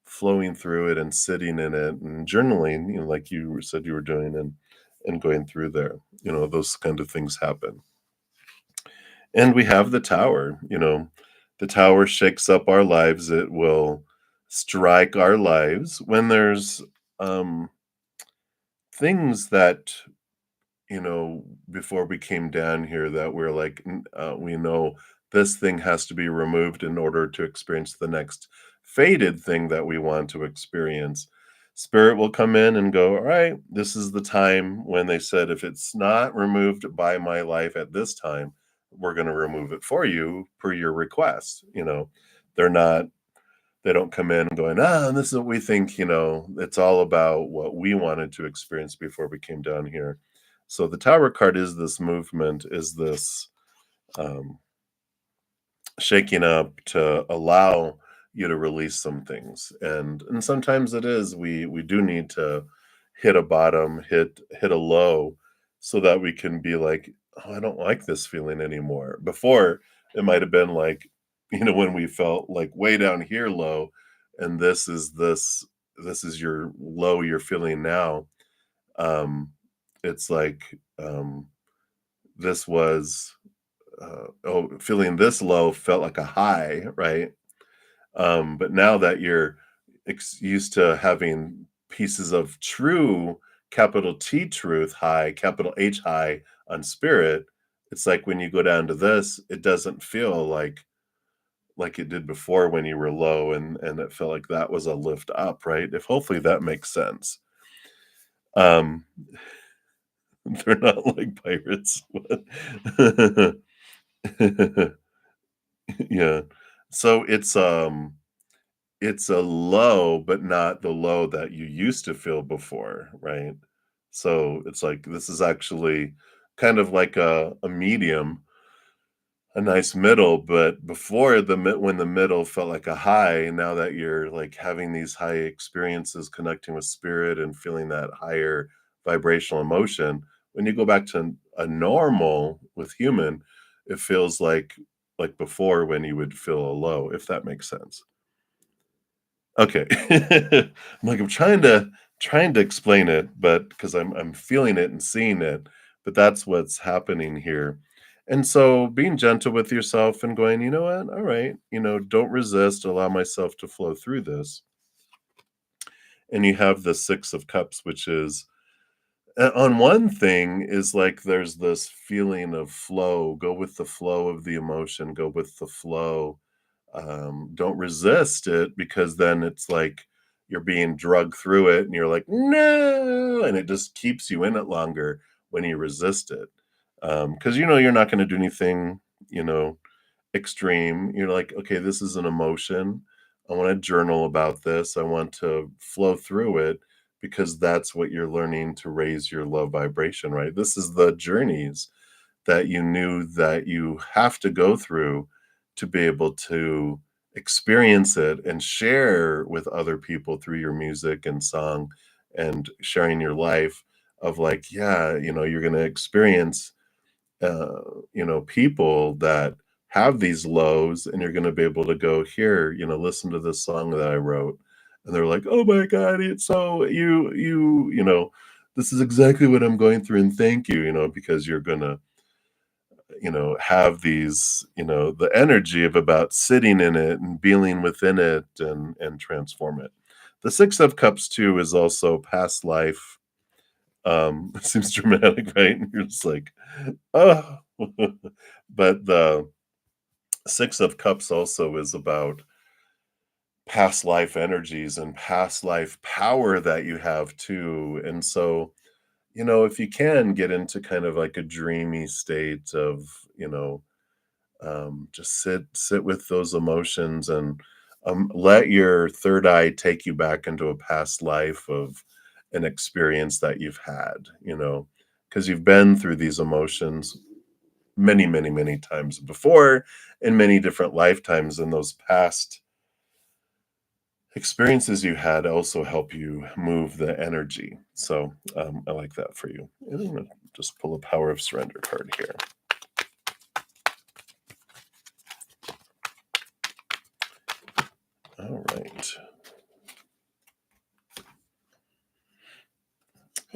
flowing through it and sitting in it and journaling, like you said you were doing, and going through there. Those kind of things happen. And we have the tower. The tower shakes up our lives. It will strike our lives when there's um things that, before we came down here, that we're like, we know this thing has to be removed in order to experience the next faded thing that we want to experience. Spirit will come in and go, all right, this is the time when they said, if it's not removed by my life at this time, we're going to remove it for you per your request. They're not, they don't come in going, this is what we think, it's all about what we wanted to experience before we came down here. So the tower card is this movement, is this um, shaking up to allow you to release some things. And sometimes it is, we do need to hit a bottom, hit a low, so that we can be like, oh, I don't like this feeling anymore. Before, it might have been like, when we felt like way down here low, and this is your low you're feeling now. It's like, this was feeling this low felt like a high, right? But now that you're used to having pieces of true, capital T truth high, capital H high on spirit, it's like when you go down to this, it doesn't feel like it did before when you were low, and it felt like that was a lift up, right? If hopefully that makes sense. Um, they're not like pirates. Yeah. So it's a low, but not the low that you used to feel before, right? So it's like this is actually kind of like a medium, a nice middle, but before when the middle felt like a high, now that you're like having these high experiences connecting with spirit and feeling that higher vibrational emotion, when you go back to a normal with human, it feels like before when you would feel a low, if that makes sense. Okay. I'm trying to explain it, but because I'm feeling it and seeing it, but that's what's happening here. And so being gentle with yourself and going, you know what? All right, don't resist, allow myself to flow through this. And you have the 6 of cups, which is on one thing is like there's this feeling of flow, go with the flow of the emotion, go with the flow. Don't resist it, because then it's like you're being drugged through it and you're like, no, and it just keeps you in it longer when you resist it. Because you're not going to do anything, you know, extreme. You're like, okay, this is an emotion. I want to journal about this. I want to flow through it, because that's what you're learning to raise your low vibration, right? This is the journeys that you knew that you have to go through to be able to experience it and share with other people through your music and song and sharing your life of like, yeah, you're going to experience uh, people that have these lows, and you're going to be able to go here, listen to this song that I wrote, and they're like, oh my god, it's so this is exactly what I'm going through, and thank you, because you're going to have these, the energy of about sitting in it and being within it and transform it. The 6 of cups too is also past life. It seems dramatic, right? And you're just like, oh. But the 6 of cups also is about past life energies and past life power that you have too. And so, if you can get into kind of like a dreamy state of, just sit with those emotions, and let your third eye take you back into a past life of an experience that you've had, because you've been through these emotions many, many, many times before, in many different lifetimes, and those past experiences you had also help you move the energy. So I like that for you. And I'm gonna just pull a power of surrender card here. All right.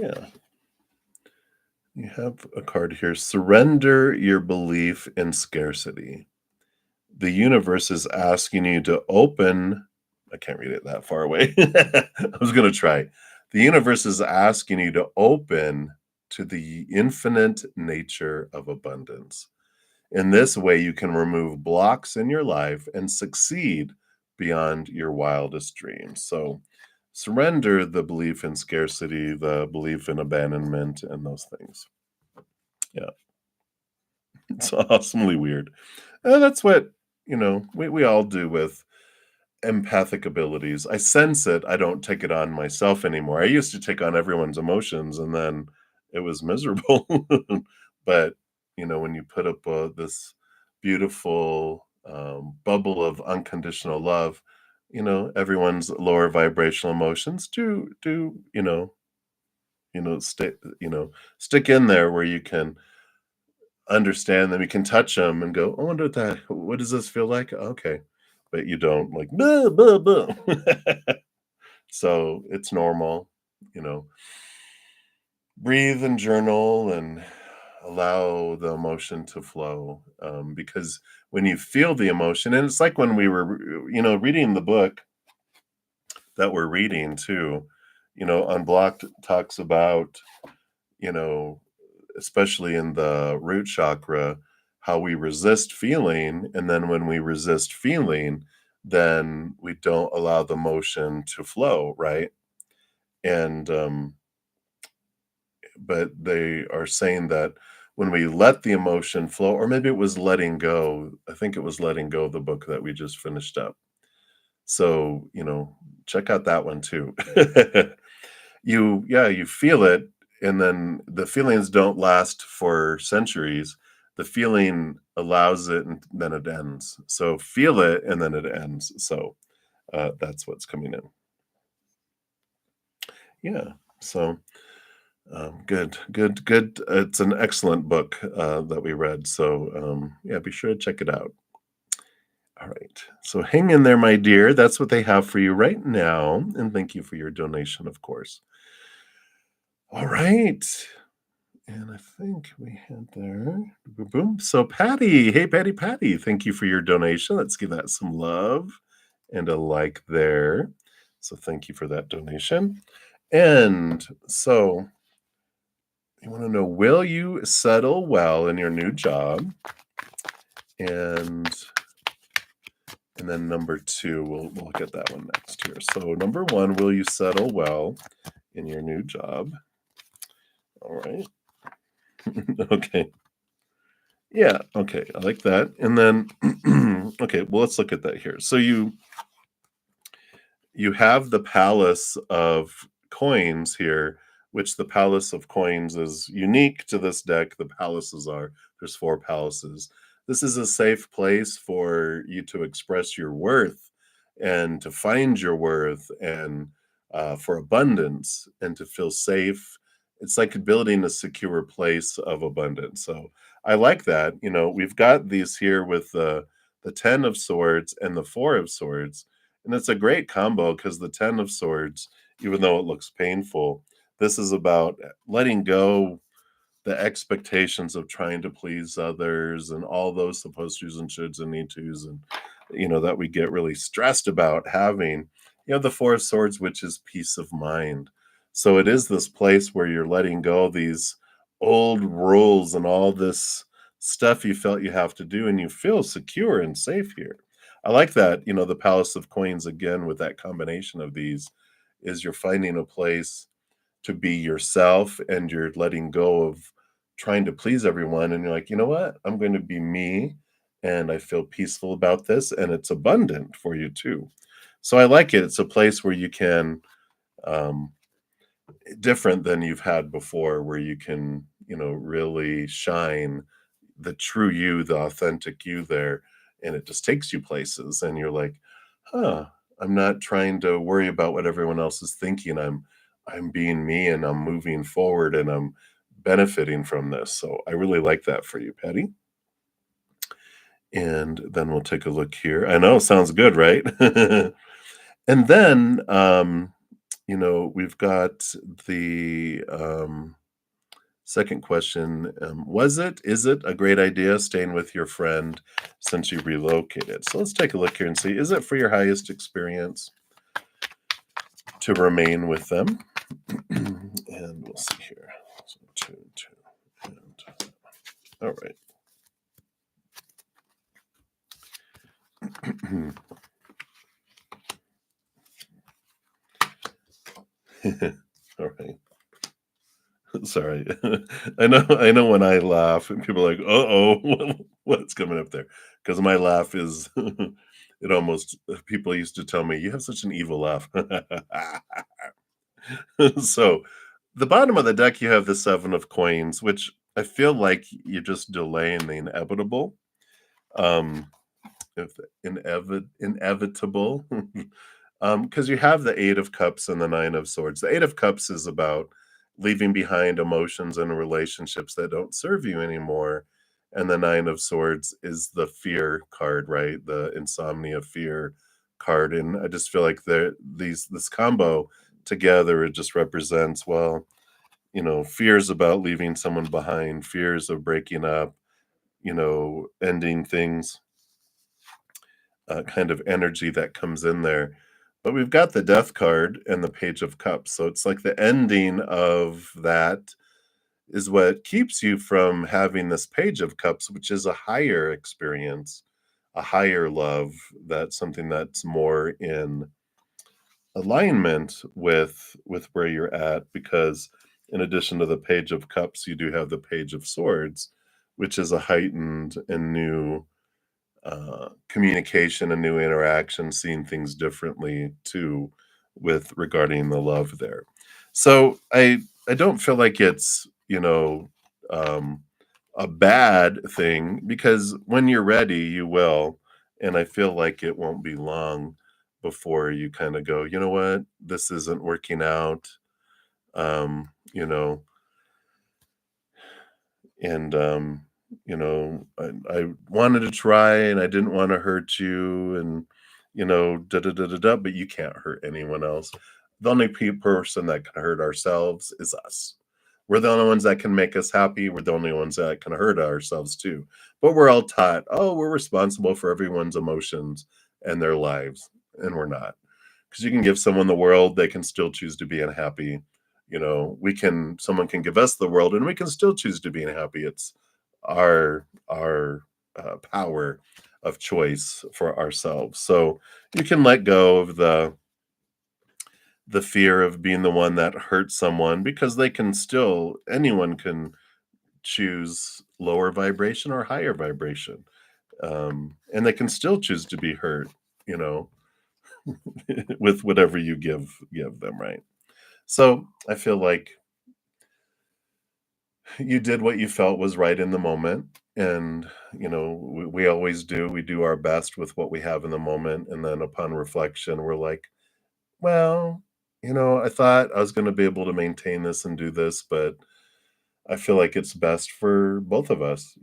Yeah. You have a card here. Surrender your belief in scarcity. The universe is asking you to open. I can't read it that far away. I was going to try. The universe is asking you to open to the infinite nature of abundance. In this way, you can remove blocks in your life and succeed beyond your wildest dreams. So, surrender the belief in scarcity, the belief in abandonment, and those things. Yeah, it's awesomely weird. That's what, we all do with empathic abilities. I sense it, I don't take it on myself anymore. I used to take on everyone's emotions, and then it was miserable. But, when you put up, this beautiful, bubble of unconditional love, everyone's lower vibrational emotions do, stick stick in there where you can understand them, you can touch them and go, "I wonder what does this feel like?" Okay. But you don't like, "Blah, blah, blah." So, it's normal, you know, breathe and journal and allow the emotion to flow, because when you feel the emotion and it's like when we were, reading the book that we're reading too, Unblocked talks about, you know, especially in the root chakra, how we resist feeling. And then when we resist feeling, then we don't allow the motion to flow, right? And, but they are saying that when we let the emotion flow, or maybe it was letting go, I think it was letting go, the book that we just finished up. So, check out that one too. You feel it, and then the feelings don't last for centuries. The feeling allows it, and then it ends. So feel it, and then it ends. So, that's what's coming in. Yeah. So, good, good, good. It's an excellent book, that we read. So, yeah, be sure to check it out. All right. So hang in there, my dear. That's what they have for you right now. And thank you for your donation, of course. All right. And I think we had there. Boom, boom. So, Patty, hey, Patty, thank you for your donation. Let's give that some love and a like there. So, thank you for that donation. And so, you want to know, will you settle well in your new job? And then number two, we'll look at that one next here. So, number one, will you settle well in your new job? All right. Okay. Yeah, okay, I like that, and then okay, well, let's look at that here. So you have the Palace of Coins here, which the Palace of Coins is unique to this deck. The palaces are there's 4 palaces. This is a safe place for you to express your worth and to find your worth and, for abundance and to feel safe. It's like building a secure place of abundance, so I like that. We've got these here with the 10 of Swords and the 4 of Swords, and it's a great combo because the 10 of Swords, even though it looks painful, this is about letting go the expectations of trying to please others and all those supposed tos and shoulds and need tos and that we get really stressed about having. The 4 of Swords, which is peace of mind. So it is this place where you're letting go these old rules and all this stuff you felt you have to do, and you feel secure and safe here. I like that, the Palace of Coins again with that combination of these is you're finding a place to be yourself and you're letting go of trying to please everyone, and you're like, "You know what? I'm going to be me and I feel peaceful about this and it's abundant for you too." So I like it. It's a place where you can um different than you've had before, where you can, really shine the true you, the authentic you there, and it just takes you places, and you're like, "Huh, I'm not trying to worry about what everyone else is thinking. I'm being me and I'm moving forward and I'm benefiting from this." So I really like that for you, Patty. And then we'll take a look here. I know, sounds good, right? And then we've got the second question. Is it a great idea staying with your friend since you relocated? So let's take a look here and see, is it for your highest experience to remain with them? And we'll see here. So two, and all right. All right. Sorry. I know when I laugh and people are like, "Uh-oh, what's coming up there?" Because my laugh is it almost people used to tell me, "You have such an evil laugh." So, the bottom of the deck, you have the 7 of coins, which I feel like you're just delaying the inevitable. Um, if inevitable. Because you have the 8 of Cups and the 9 of Swords. The 8 of Cups is about leaving behind emotions and relationships that don't serve you anymore, and the 9 of Swords is the fear card, right? The insomnia fear card, and I just feel like this combo together, it just represents, well, fears about leaving someone behind, fears of breaking up, ending things, kind of energy that comes in there. But we've got the Death card and the Page of Cups. So it's like the ending of that is what keeps you from having this Page of Cups, which is a higher experience, a higher love, that's something that's more in alignment with where you're at, because in addition to the Page of Cups, you do have the Page of Swords, which is a heightened and new communication, a new interaction, seeing things differently too, with regarding the love there. So I don't feel like it's um, a bad thing, because when you're ready, you will, and I feel like it won't be long before you kind of go, you know what, this isn't working out. Um, you know, and I wanted to try and I didn't want to hurt you, and da da da da da, but you can't hurt anyone else. The only person that can hurt ourselves is us. We're the only ones that can make us happy. We're the only ones that can hurt ourselves too. But we're all taught, oh, we're responsible for everyone's emotions and their lives, and we're not. Because you can give someone the world, they can still choose to be unhappy. Someone can give us the world and we can still choose to be unhappy. It's our power of choice for ourselves. So you can let go of the fear of being the one that hurts someone, because anyone can choose lower vibration or higher vibration. And they can still choose to be hurt, you know, with whatever you give them, right? So I feel like you did what you felt was right in the moment. And we always do, we do our best with what we have in the moment, and then upon reflection we're like, well, I thought I was going to be able to maintain this and do this, but I feel like it's best for both of us,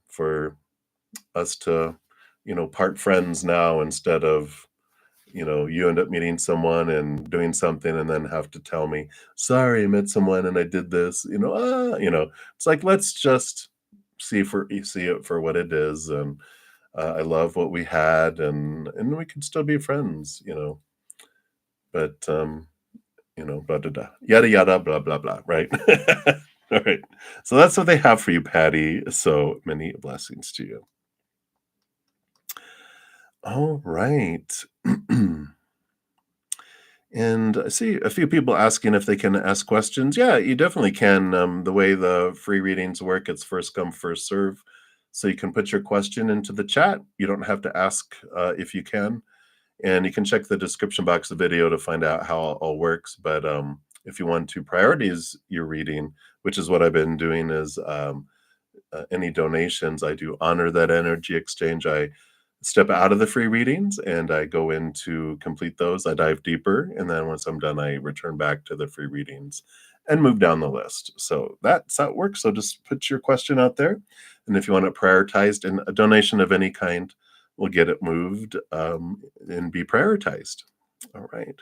for us to part friends now, instead of you end up meeting someone and doing something and then have to tell me, sorry, I met someone and I did this, it's like, let's just see it for what it is. And I love what we had, and we can still be friends, but blah blah blah, yada yada, blah blah blah, right? All right. So that's what they have for you, Patty. So many blessings to you. All right. And I see a few people asking if they can ask questions. Yeah, you definitely can. The way the free readings work, it's first come, first serve. So you can put your question into the chat. You don't have to ask if you can. And you can check the description box of the video to find out how it all works. But if you want to priorities your reading, which is what I've been doing, is any donations, I do honor that energy exchange. I step out of the free readings and I go in to complete those. I dive deeper, and then once I'm done, I return back to the free readings and move down the list. So that's how it works. So just put your question out there, and if you want it prioritized, and a donation of any kind will get it moved and be prioritized. All right.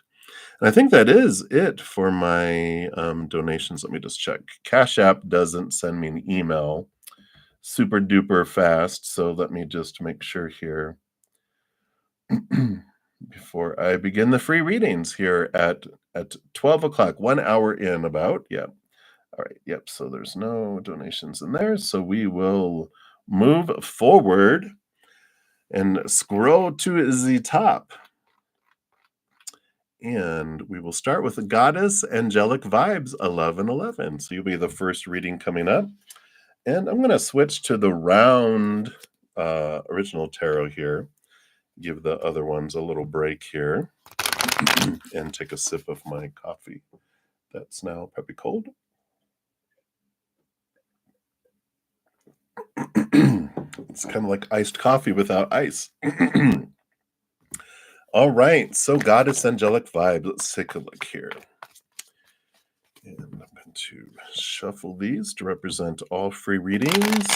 And I think that is it for my donations. Let me just check. Cash App doesn't send me an email super duper fast. So let me just make sure here before I begin the free readings here at 12 o'clock, 1 hour in about. Yeah. All right. Yep. So there's no donations in there. So we will move forward and scroll to the top. And we will start with the Goddess Angelic Vibes 1111. So you'll be the first reading coming up. And I'm going to switch to the round original tarot here. Give the other ones a little break here and take a sip of my coffee. That's now probably cold. It's kind of like iced coffee without ice. All right, so Goddess Angelic Vibe. Let's take a look here. And I'm going to shuffle these to represent all free readings.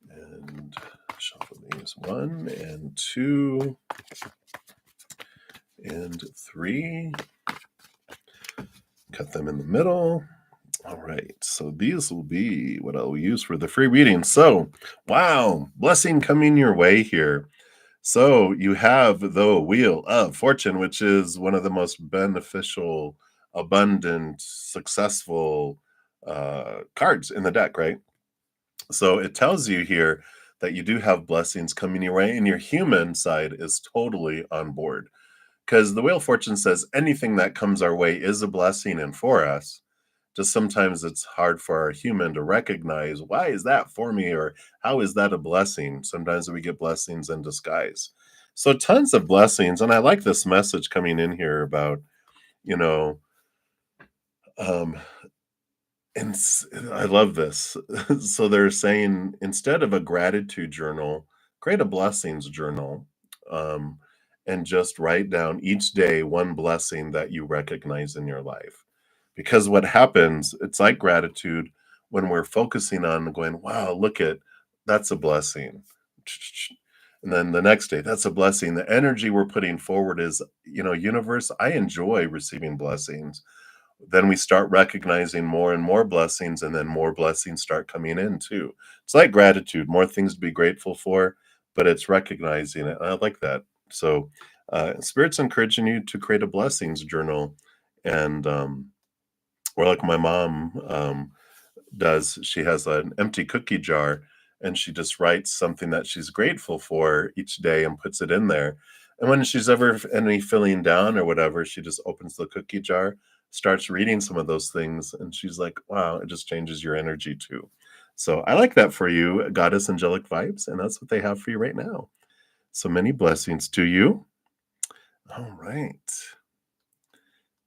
And shuffle these 1 and 2 and 3. Cut them in the middle. All right, so these will be what I'll use for the free reading. So, wow, blessing coming your way here. So you have the Wheel of Fortune, which is one of the most beneficial, abundant, successful cards in the deck, right? So it tells you here that you do have blessings coming your way, and your human side is totally on board. Because the Wheel of Fortune says anything that comes our way is a blessing and for us. Just sometimes it's hard for our human to recognize, why is that for me, or how is that a blessing? Sometimes we get blessings in disguise. So tons of blessings. And I like this message coming in here about, you know, um, and I love this. So they're saying instead of a gratitude journal, create a blessings journal, um, and just write down each day one blessing that you recognize in your life. Because what happens, it's like gratitude when we're focusing on going, wow, look at that's a blessing. And then the next day, that's a blessing. The energy we're putting forward is, universe, I enjoy receiving blessings. Then we start recognizing more and more blessings, and then more blessings start coming in too. It's like gratitude, more things to be grateful for, but it's recognizing it. I like that. So, Spirit's encouraging you to create a blessings journal. And, or like my mom does, she has an empty cookie jar and she just writes something that she's grateful for each day and puts it in there. And when she's ever any feeling down or whatever, she just opens the cookie jar, starts reading some of those things, and she's like, wow, it just changes your energy too. So I like that for you, Goddess Angelic Vibes, and that's what they have for you right now. So many blessings to you. All right.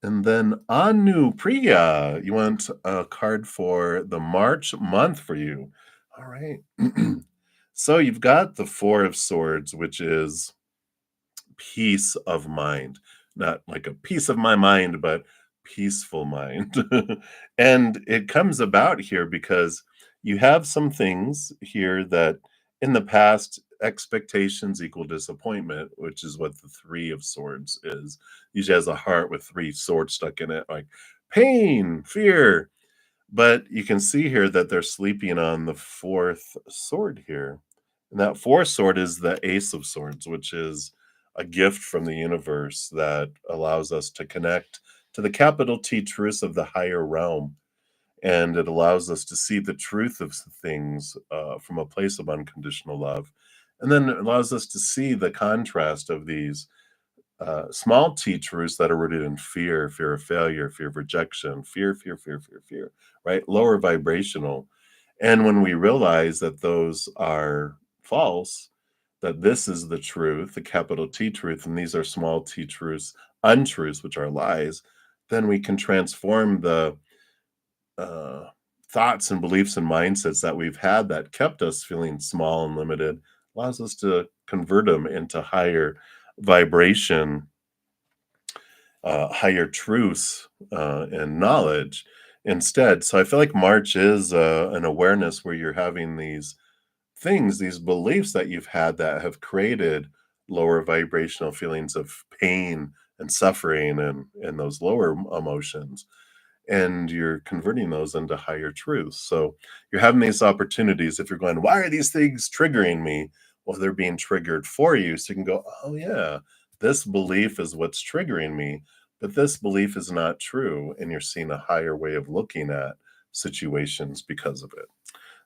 And then Anu Priya, you want a card for the March month for you. All right. So you've got the Four of Swords, which is peace of mind. Not like a piece of my mind, but peaceful mind. And it comes about here because you have some things here that in the past, expectations equal disappointment, which is what the Three of Swords is. Usually has a heart with three swords stuck in it, like pain, fear. But you can see here that they're sleeping on the fourth sword here. And that fourth sword is the Ace of Swords, which is a gift from the universe that allows us to connect to the capital T truths of the higher realm. And it allows us to see the truth of things from a place of unconditional love. And then it allows us to see the contrast of these small T truths that are rooted in fear, fear of failure, fear of rejection, fear, right? Lower vibrational. And when we realize that those are false, that this is the truth, the capital T truth, and these are small T truths, untruths, which are lies, then we can transform the uh, thoughts and beliefs and mindsets that we've had that kept us feeling small and limited, allows us to convert them into higher vibration, higher truths, and knowledge instead. So I feel like March is an awareness where you're having these things, these beliefs that you've had that have created lower vibrational feelings of pain and suffering and those lower emotions, and you're converting those into higher truths. So you're having these opportunities. If you're going, why are these things triggering me? Well, they're being triggered for you. So you can go, oh, yeah, this belief is what's triggering me, but this belief is not true. And you're seeing a higher way of looking at situations because of it.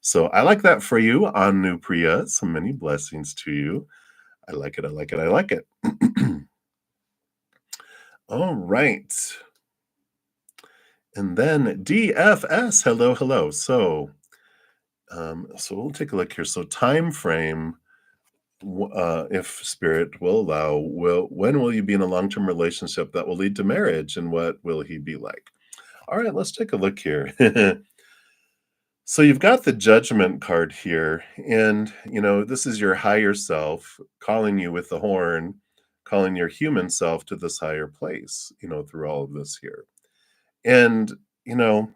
So I like that for you on New Priya. So many blessings to you. I like it. I like it. I like it. All right. And then DFS. Hello, hello. So we'll take a look here. So time frame, if spirit will allow, when will you be in a long-term relationship that will lead to marriage, and what will he be like? All right, let's take a look here. So you've got the judgment card here, and this is your higher self calling you with the horn, calling your human self to this higher place, through all of this here. And you know,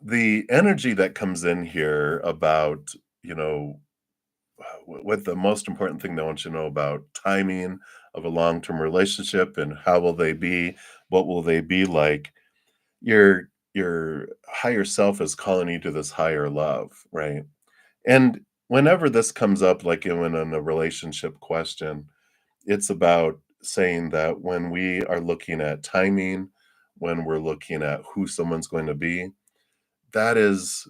the energy that comes in here about, what the most important thing they want you to know about timing of a long-term relationship and how will they be, what will they be like, your higher self is calling you to this higher love, right? And whenever this comes up, like in a relationship question, it's about saying that when we are looking at timing, when we're looking at who someone's going to be, that is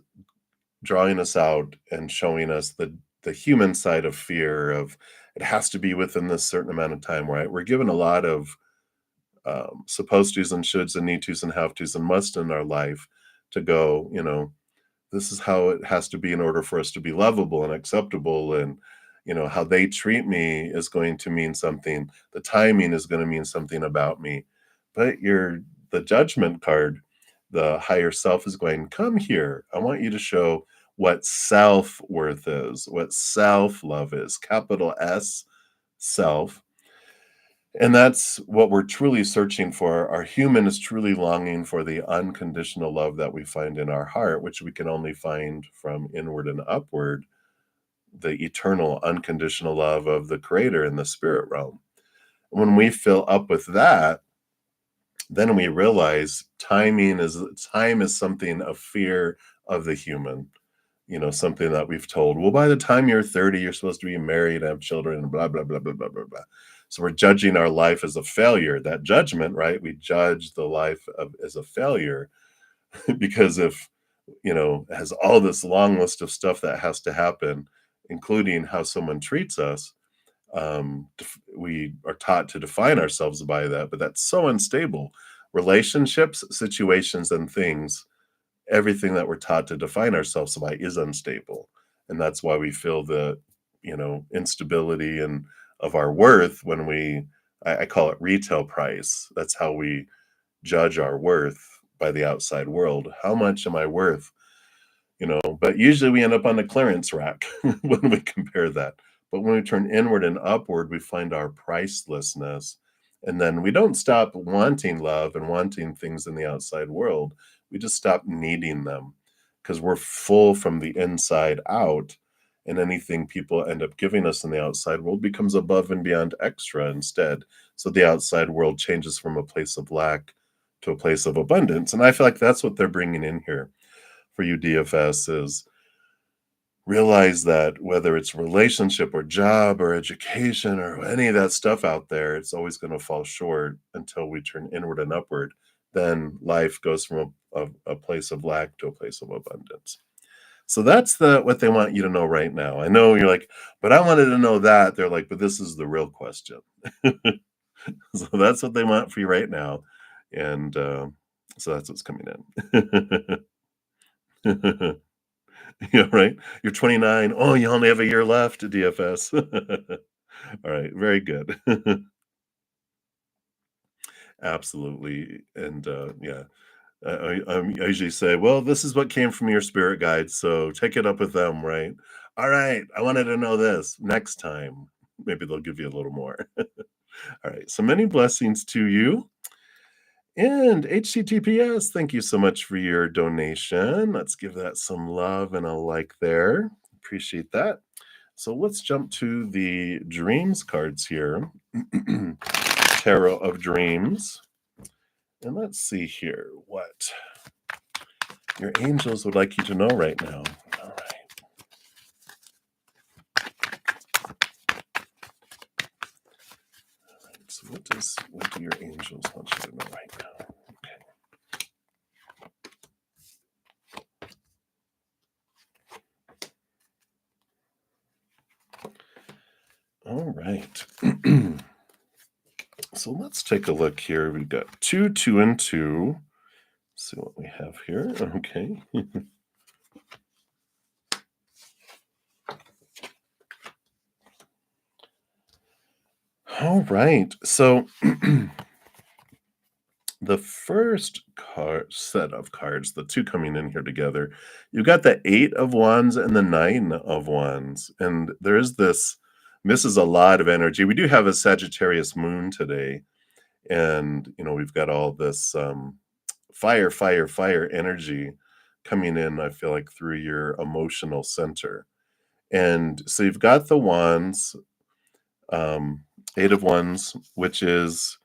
drawing us out and showing us the human side of fear of it has to be within this certain amount of time, right? We're given a lot of supposed tos and shoulds and need tos and have tos and must in our life to go, this is how it has to be in order for us to be lovable and acceptable, and how they treat me is going to mean something, the timing is going to mean something about me. But the judgment card, the higher self is going, come here, I want you to show what self-worth is, what self-love is, capital S, self. And that's what we're truly searching for. Our human is truly longing for the unconditional love that we find in our heart, which we can only find from inward and upward, the eternal unconditional love of the creator in the spirit realm. When we fill up with that, then we realize time is something of fear of the human. Something that we've told, well, by the time you're 30, you're supposed to be married, have children, and blah, blah, blah, blah, blah, blah, blah. So we're judging our life as a failure. That judgment, right? We judge the life as a failure because if, it has all this long list of stuff that has to happen, including how someone treats us. We are taught to define ourselves by that, but that's so unstable. Relationships, situations, and things, everything that we're taught to define ourselves by is unstable. And that's why we feel the, instability and of our worth when I call it retail price. That's how we judge our worth by the outside world. How much am I worth? But usually we end up on the clearance rack when we compare that. But when we turn inward and upward, we find our pricelessness. And then we don't stop wanting love and wanting things in the outside world. We just stop needing them because we're full from the inside out. And anything people end up giving us in the outside world becomes above and beyond extra instead. So the outside world changes from a place of lack to a place of abundance. And I feel like that's what they're bringing in here for you, DFS, is realize that whether it's relationship or job or education or any of that stuff out there, it's always going to fall short until we turn inward and upward. Then life goes from a place of lack to a place of abundance. So that's what they want you to know right now. I know you're like, but I wanted to know that. They're like, but this is the real question. So that's what they want for you right now. And so that's what's coming in. Yeah, right? You're 29. Oh, you only have a year left, DFS. All right, very good. Absolutely, and, yeah, I usually say, "Well, this is what came from your spirit guide, so take it up with them," right? "All right, I wanted to know this. Next time, maybe they'll give you a little more." All right, so many blessings to you, and HTTPS, thank you so much for your donation. Let's give that some love and a like there. Appreciate that. So let's jump to the dreams cards here. Tarot of Dreams. And let's see here what your angels would like you to know right now. All right. So what do your angels want you to know right now? Okay. All right. So let's take a look here. We've got 2, 2, and 2. See what we have here. Okay. All right. So the first card set of cards, the two coming in here together, you've got the 8 of Wands and the 9 of Wands. And there's this is a lot of energy. We do have a Sagittarius moon today. And, we've got all this fire, fire, fire energy coming in, I feel like, through your emotional center. And so you've got the Wands, um, 8 of Wands, which is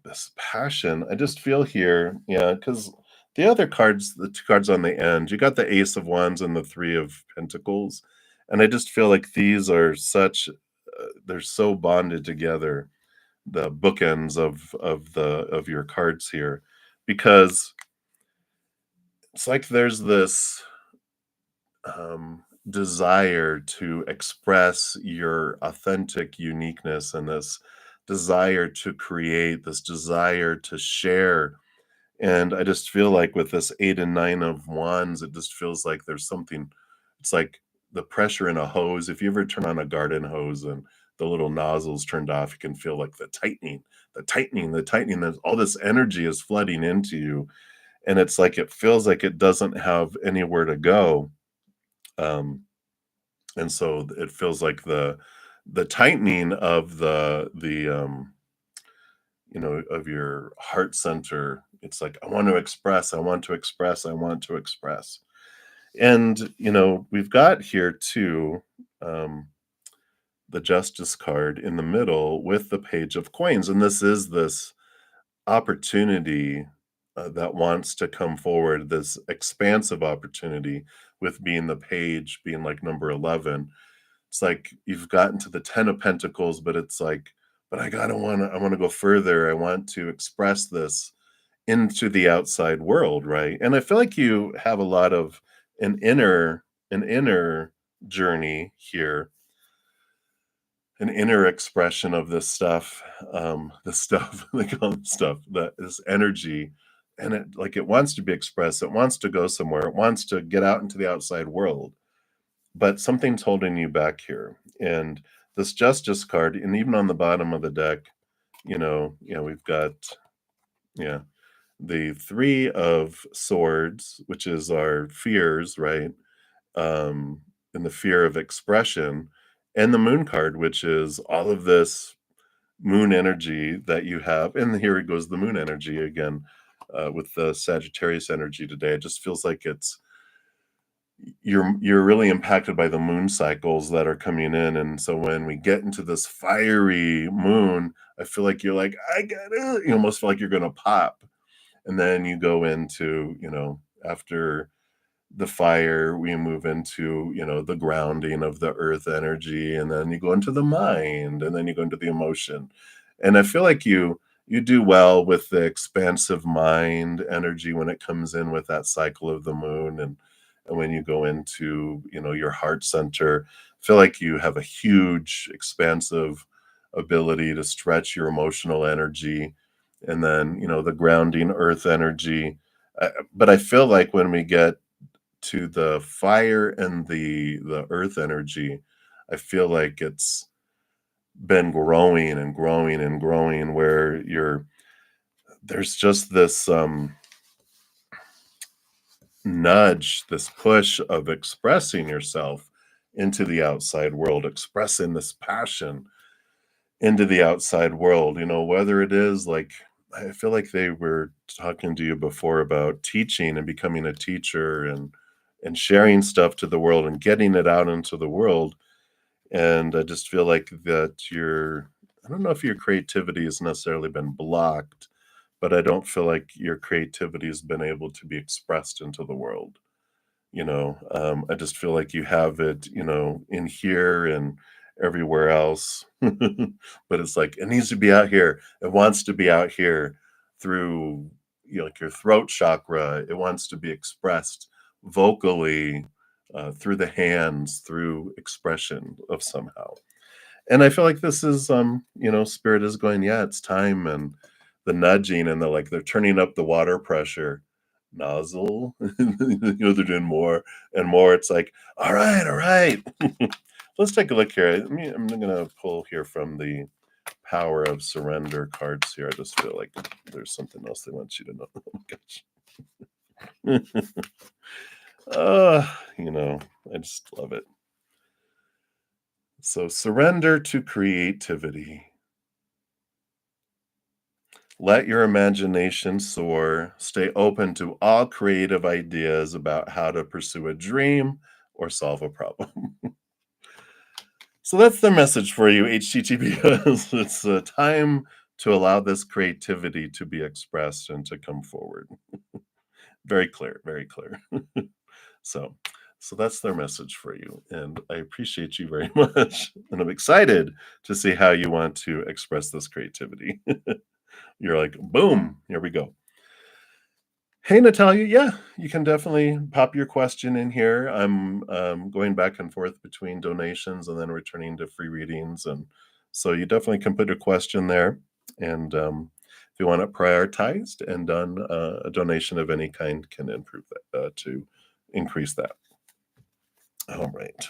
this passion. I just feel here, yeah, because the other cards, the two cards on the end, you got the Ace of Wands and the Three of Pentacles. And I just feel like these are they're so bonded together, the bookends of your cards here, because it's like there's this desire to express your authentic uniqueness and this desire to create, this desire to share. And I just feel like with this 8 and 9 of Wands, it just feels like there's something, it's like the pressure in a hose. If you ever turn on a garden hose and the little nozzles turned off, you can feel like the tightening, the tightening, the tightening. All this energy is flooding into you. And it's like it feels like it doesn't have anywhere to go. Um, and so it feels like the tightening of of your heart center. It's like, I want to express, I want to express, I want to express. And we've got here too the Justice card in the middle with the Page of Coins, and this opportunity that wants to come forward, this expansive opportunity, with being the page, being like number 11. It's like you've gotten to the 10 of Pentacles, but it's like, but I want to go further. I want to express this into the outside world, right? And I feel like you have a lot of an inner journey here, an inner expression of this stuff, the stuff they call it stuff, that is energy, and it wants to be expressed. It wants to go somewhere. It wants to get out into the outside world, but something's holding you back here. And this Justice card, and even on the bottom of the deck, we've got, yeah, the 3 of Swords, which is our fears, right? Um, and the fear of expression, and the Moon card, which is all of this moon energy that you have. And here it goes, the moon energy again, with the Sagittarius energy today. It just feels like you're really impacted by the moon cycles that are coming in. And so when we get into this fiery moon, I feel like you're like, I gotta, you almost feel like you're gonna pop. And then you go into, after the fire, we move into, the grounding of the earth energy, and then you go into the mind, and then you go into the emotion. And I feel like you do well with the expansive mind energy when it comes in with that cycle of the moon. And when you go into, your heart center, I feel like you have a huge expansive ability to stretch your emotional energy. And then, the grounding earth energy. But I feel like when we get to the fire and the earth energy, I feel like it's been growing and growing and growing, where there's just this nudge, this push of expressing yourself into the outside world, expressing this passion into the outside world, whether it is like, I feel like they were talking to you before about teaching and becoming a teacher, and sharing stuff to the world and getting it out into the world. And I just feel like that I don't know if your creativity has necessarily been blocked, but I don't feel like your creativity has been able to be expressed into the world. I just feel like you have it, in here and everywhere else. But it's like it needs to be out here. It wants to be out here through, like your throat chakra. It wants to be expressed vocally, through the hands, through expression of somehow. And I feel like this is, spirit is going, yeah, it's time, and the nudging and they're turning up the water pressure nozzle. They're doing more and more. It's like, all right, all right. Let's take a look here. I'm gonna pull here from the Power of Surrender cards here. I just feel like there's something else they want you to know. Oh my gosh. I just love it. So surrender to creativity. Let your imagination soar. Stay open to all creative ideas about how to pursue a dream or solve a problem. So that's the message for you, HTTPS. It's time to allow this creativity to be expressed and to come forward. Very clear, very clear. So, so that's their message for you, and I appreciate you very much, and I'm excited to see how you want to express this creativity. You're like, boom, here we go. Hey, Natalia. Yeah, you can definitely pop your question in here. I'm going back and forth between donations and then returning to free readings. And so you definitely can put a question there. And if you want it prioritized and done, a donation of any kind can improve that, to increase that. All right.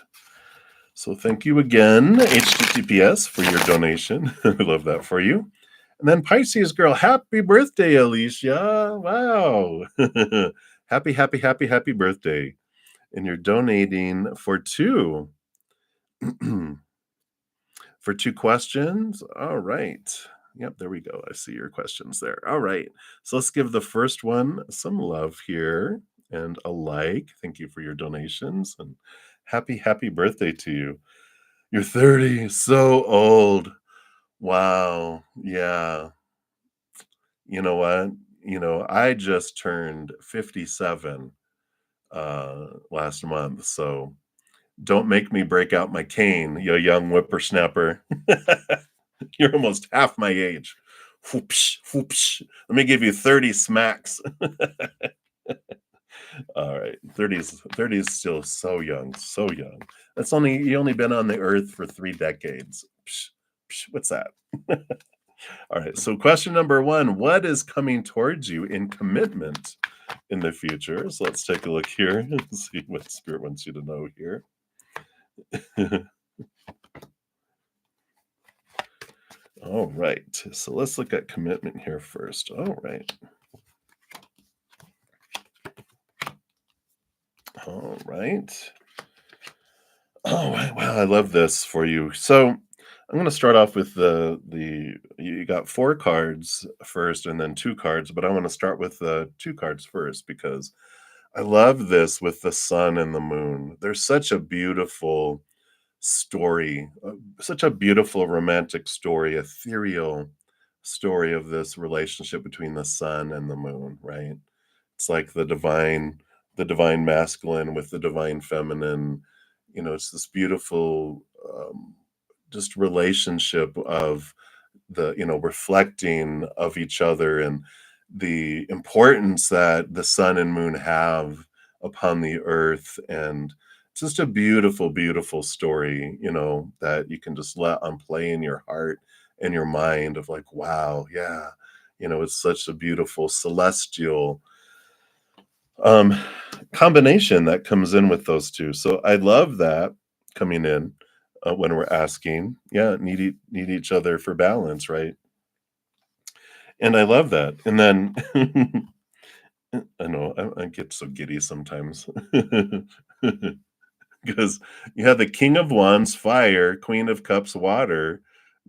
So thank you again, HTTPS, for your donation. I love that for you. And then Pisces girl, happy birthday, Alicia. Wow. Happy, happy, happy, happy birthday. And you're donating for two. For two questions. All right. Yep, there we go. I see your questions there. All right. So let's give the first one some love here and a like. Thank you for your donations and happy, happy birthday to you. You're 30, so old. Wow. Yeah. You know what? I just turned 57 last month, so don't make me break out my cane, you young whippersnapper. You're almost half my age. Whoopsh, whoopsh. Let me give you 30 smacks. All right. 30 is still so young, so young. You only been on the earth for 3 decades. Psh, psh, what's that? All right. So question number one, what is coming towards you in commitment in the future? So let's take a look here and see what spirit wants you to know here. All right. So let's look at commitment here first. All right. All right. Oh, wow. I love this for you. So I'm going to start off with you got 4 cards first and then 2 cards, but I want to start with the 2 cards first because I love this with the sun and the moon. There's such a beautiful story, such a beautiful romantic story, ethereal story of this relationship between the sun and the moon, right? It's like the divine masculine with the divine feminine. It's this beautiful, just relationship of reflecting of each other and the importance that the sun and moon have upon the earth. And it's just a beautiful, beautiful story, that you can just let on play in your heart and your mind of like, wow, yeah, it's such a beautiful celestial um combination that comes in with those two. So I love that coming in, when we're asking, yeah, need each other for balance, right? And I love that. And then I know I get so giddy sometimes. Because you have the King of Wands, fire, Queen of Cups, water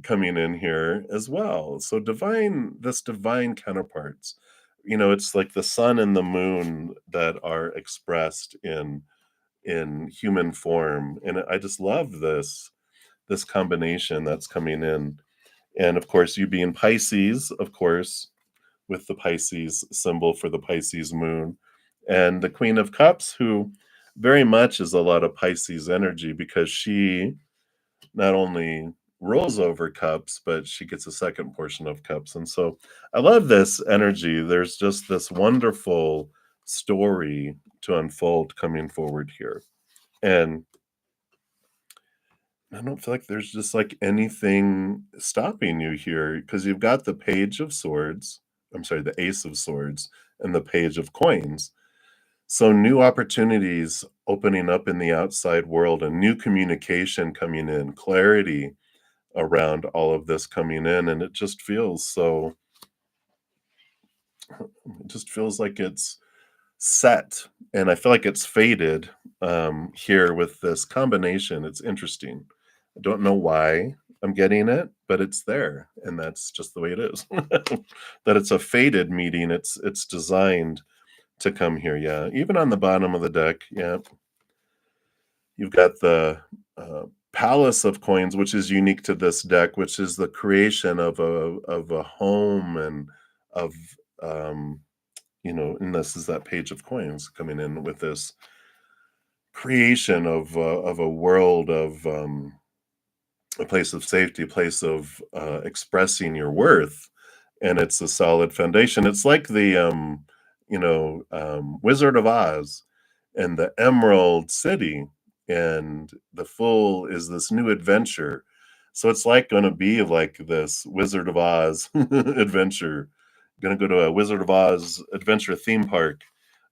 coming in here as well. So divine counterparts. it's like the sun and the moon that are expressed in human form, and I just love this combination that's coming in. And of course, you being Pisces, of course, with the Pisces symbol for the Pisces moon, and the Queen of Cups, who very much is a lot of Pisces energy because she not only rolls over cups, but she gets a second portion of cups. And so I love this energy. There's just this wonderful story to unfold coming forward here. And I don't feel like there's just like anything stopping you here because you've got the Page of Swords. I'm sorry, the Ace of Swords and the Page of Coins. So new opportunities opening up in the outside world, and new communication coming in, clarity around all of this coming in, and it just feels like it's set, and I feel like it's faded, here with this combination. It's interesting. I don't know why I'm getting it, but it's there, and that's just the way it is. That it's a faded meeting, it's designed to come here, yeah. Even on the bottom of the deck, yeah, you've got the, Palace of Coins, which is unique to this deck, which is the creation of a home and of, um, and this is that Page of Coins coming in with this creation of a world of, a place of safety, a place of, expressing your worth, and it's a solid foundation. It's like the, Wizard of Oz and the Emerald City, and the Fool is this new adventure. So it's like gonna be like this Wizard of Oz adventure. Gonna go to a Wizard of Oz adventure theme park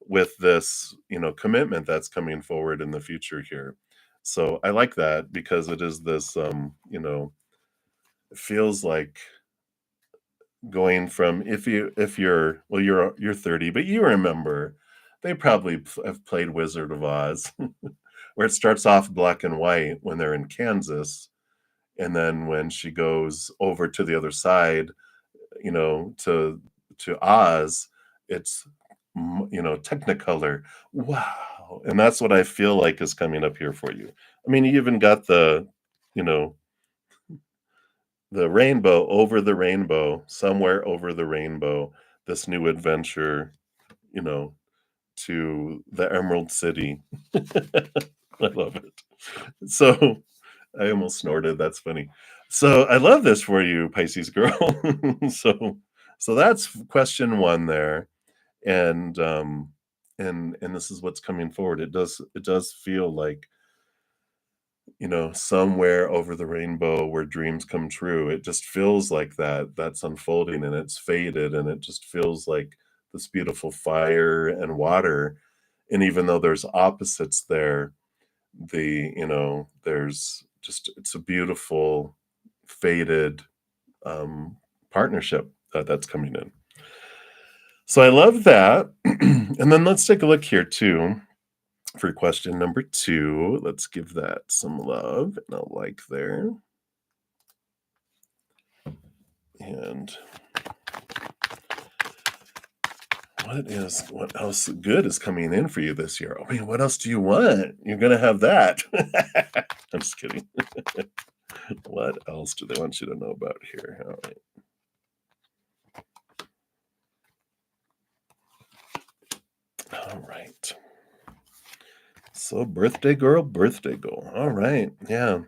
with this, commitment that's coming forward in the future here. So I like that because it is this, it feels like going from, if you're, well, you're 30, but you remember they probably have played Wizard of Oz, where it starts off black and white when they're in Kansas, and then when she goes over to the other side, to Oz, it's Technicolor. Wow! And that's what I feel like is coming up here for you. I mean, you even got you know, the rainbow over the rainbow, somewhere over the rainbow, this new adventure, you know, to the Emerald City. I love it. So I almost snorted. That's funny. So I love this for you, Pisces girl. so so that's question one there. And and this is what's coming forward. It does feel like, somewhere over the rainbow where dreams come true. It just feels like that's unfolding, and it's faded, and it just feels like this beautiful fire and water. And even though there's opposites there, there's just, it's a beautiful faded, um, partnership that's coming in. So I love that. And then let's take a look here too for question number two. Let's give that some love and a like there. And what else good is coming in for you this year? I mean, what else do you want? You're gonna have that. I'm just kidding. What else do they want you to know about here? All right. All right. So birthday girl, birthday girl. All right. Yeah.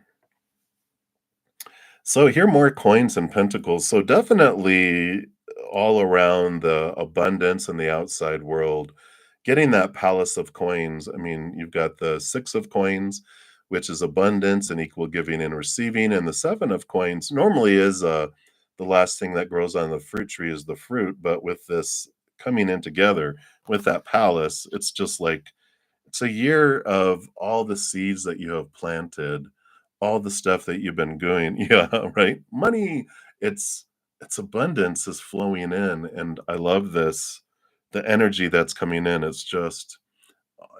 So here more coins and pentacles. So definitely all around the abundance in the outside world, getting that palace of coins. I mean, you've got the six of coins, which is abundance and equal giving and receiving, and the seven of coins normally is the last thing that grows on the fruit tree is the fruit, but with this coming in together with that palace, it's just like it's a year of all the seeds that you have planted, all the stuff that you've been doing. Yeah, right? Money, it's abundance is flowing in, and I love this. The energy that's coming in, it's just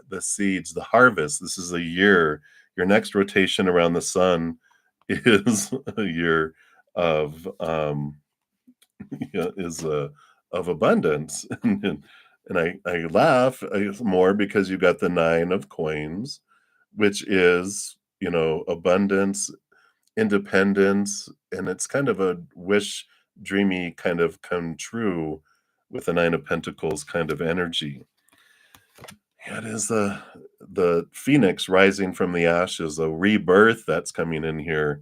the seeds, the harvest. This is a year. Your next rotation around the sun is a year of yeah, is of abundance. And I laugh more because you got the nine of coins, which is, abundance, independence, and it's kind of a wish dreamy kind of come true with the nine of pentacles kind of energy. Yeah, it is the phoenix rising from the ashes, a rebirth that's coming in here.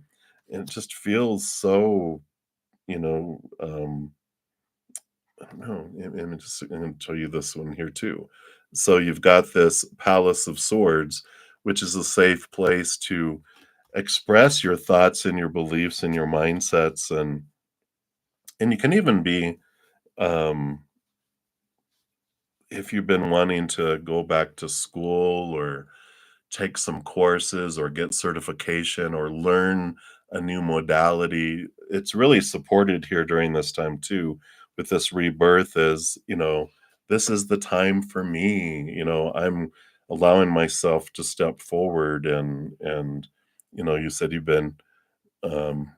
And it just feels so, you know, I don't know. I'm gonna tell you this one here too. So you've got this Palace of Swords, which is a safe place to express your thoughts and your beliefs and your mindsets, and you can even be, um, if you've been wanting to go back to school or take some courses or get certification or learn a new modality, it's really supported here during this time too with this rebirth is, this is the time for me, I'm allowing myself to step forward and you said you've been um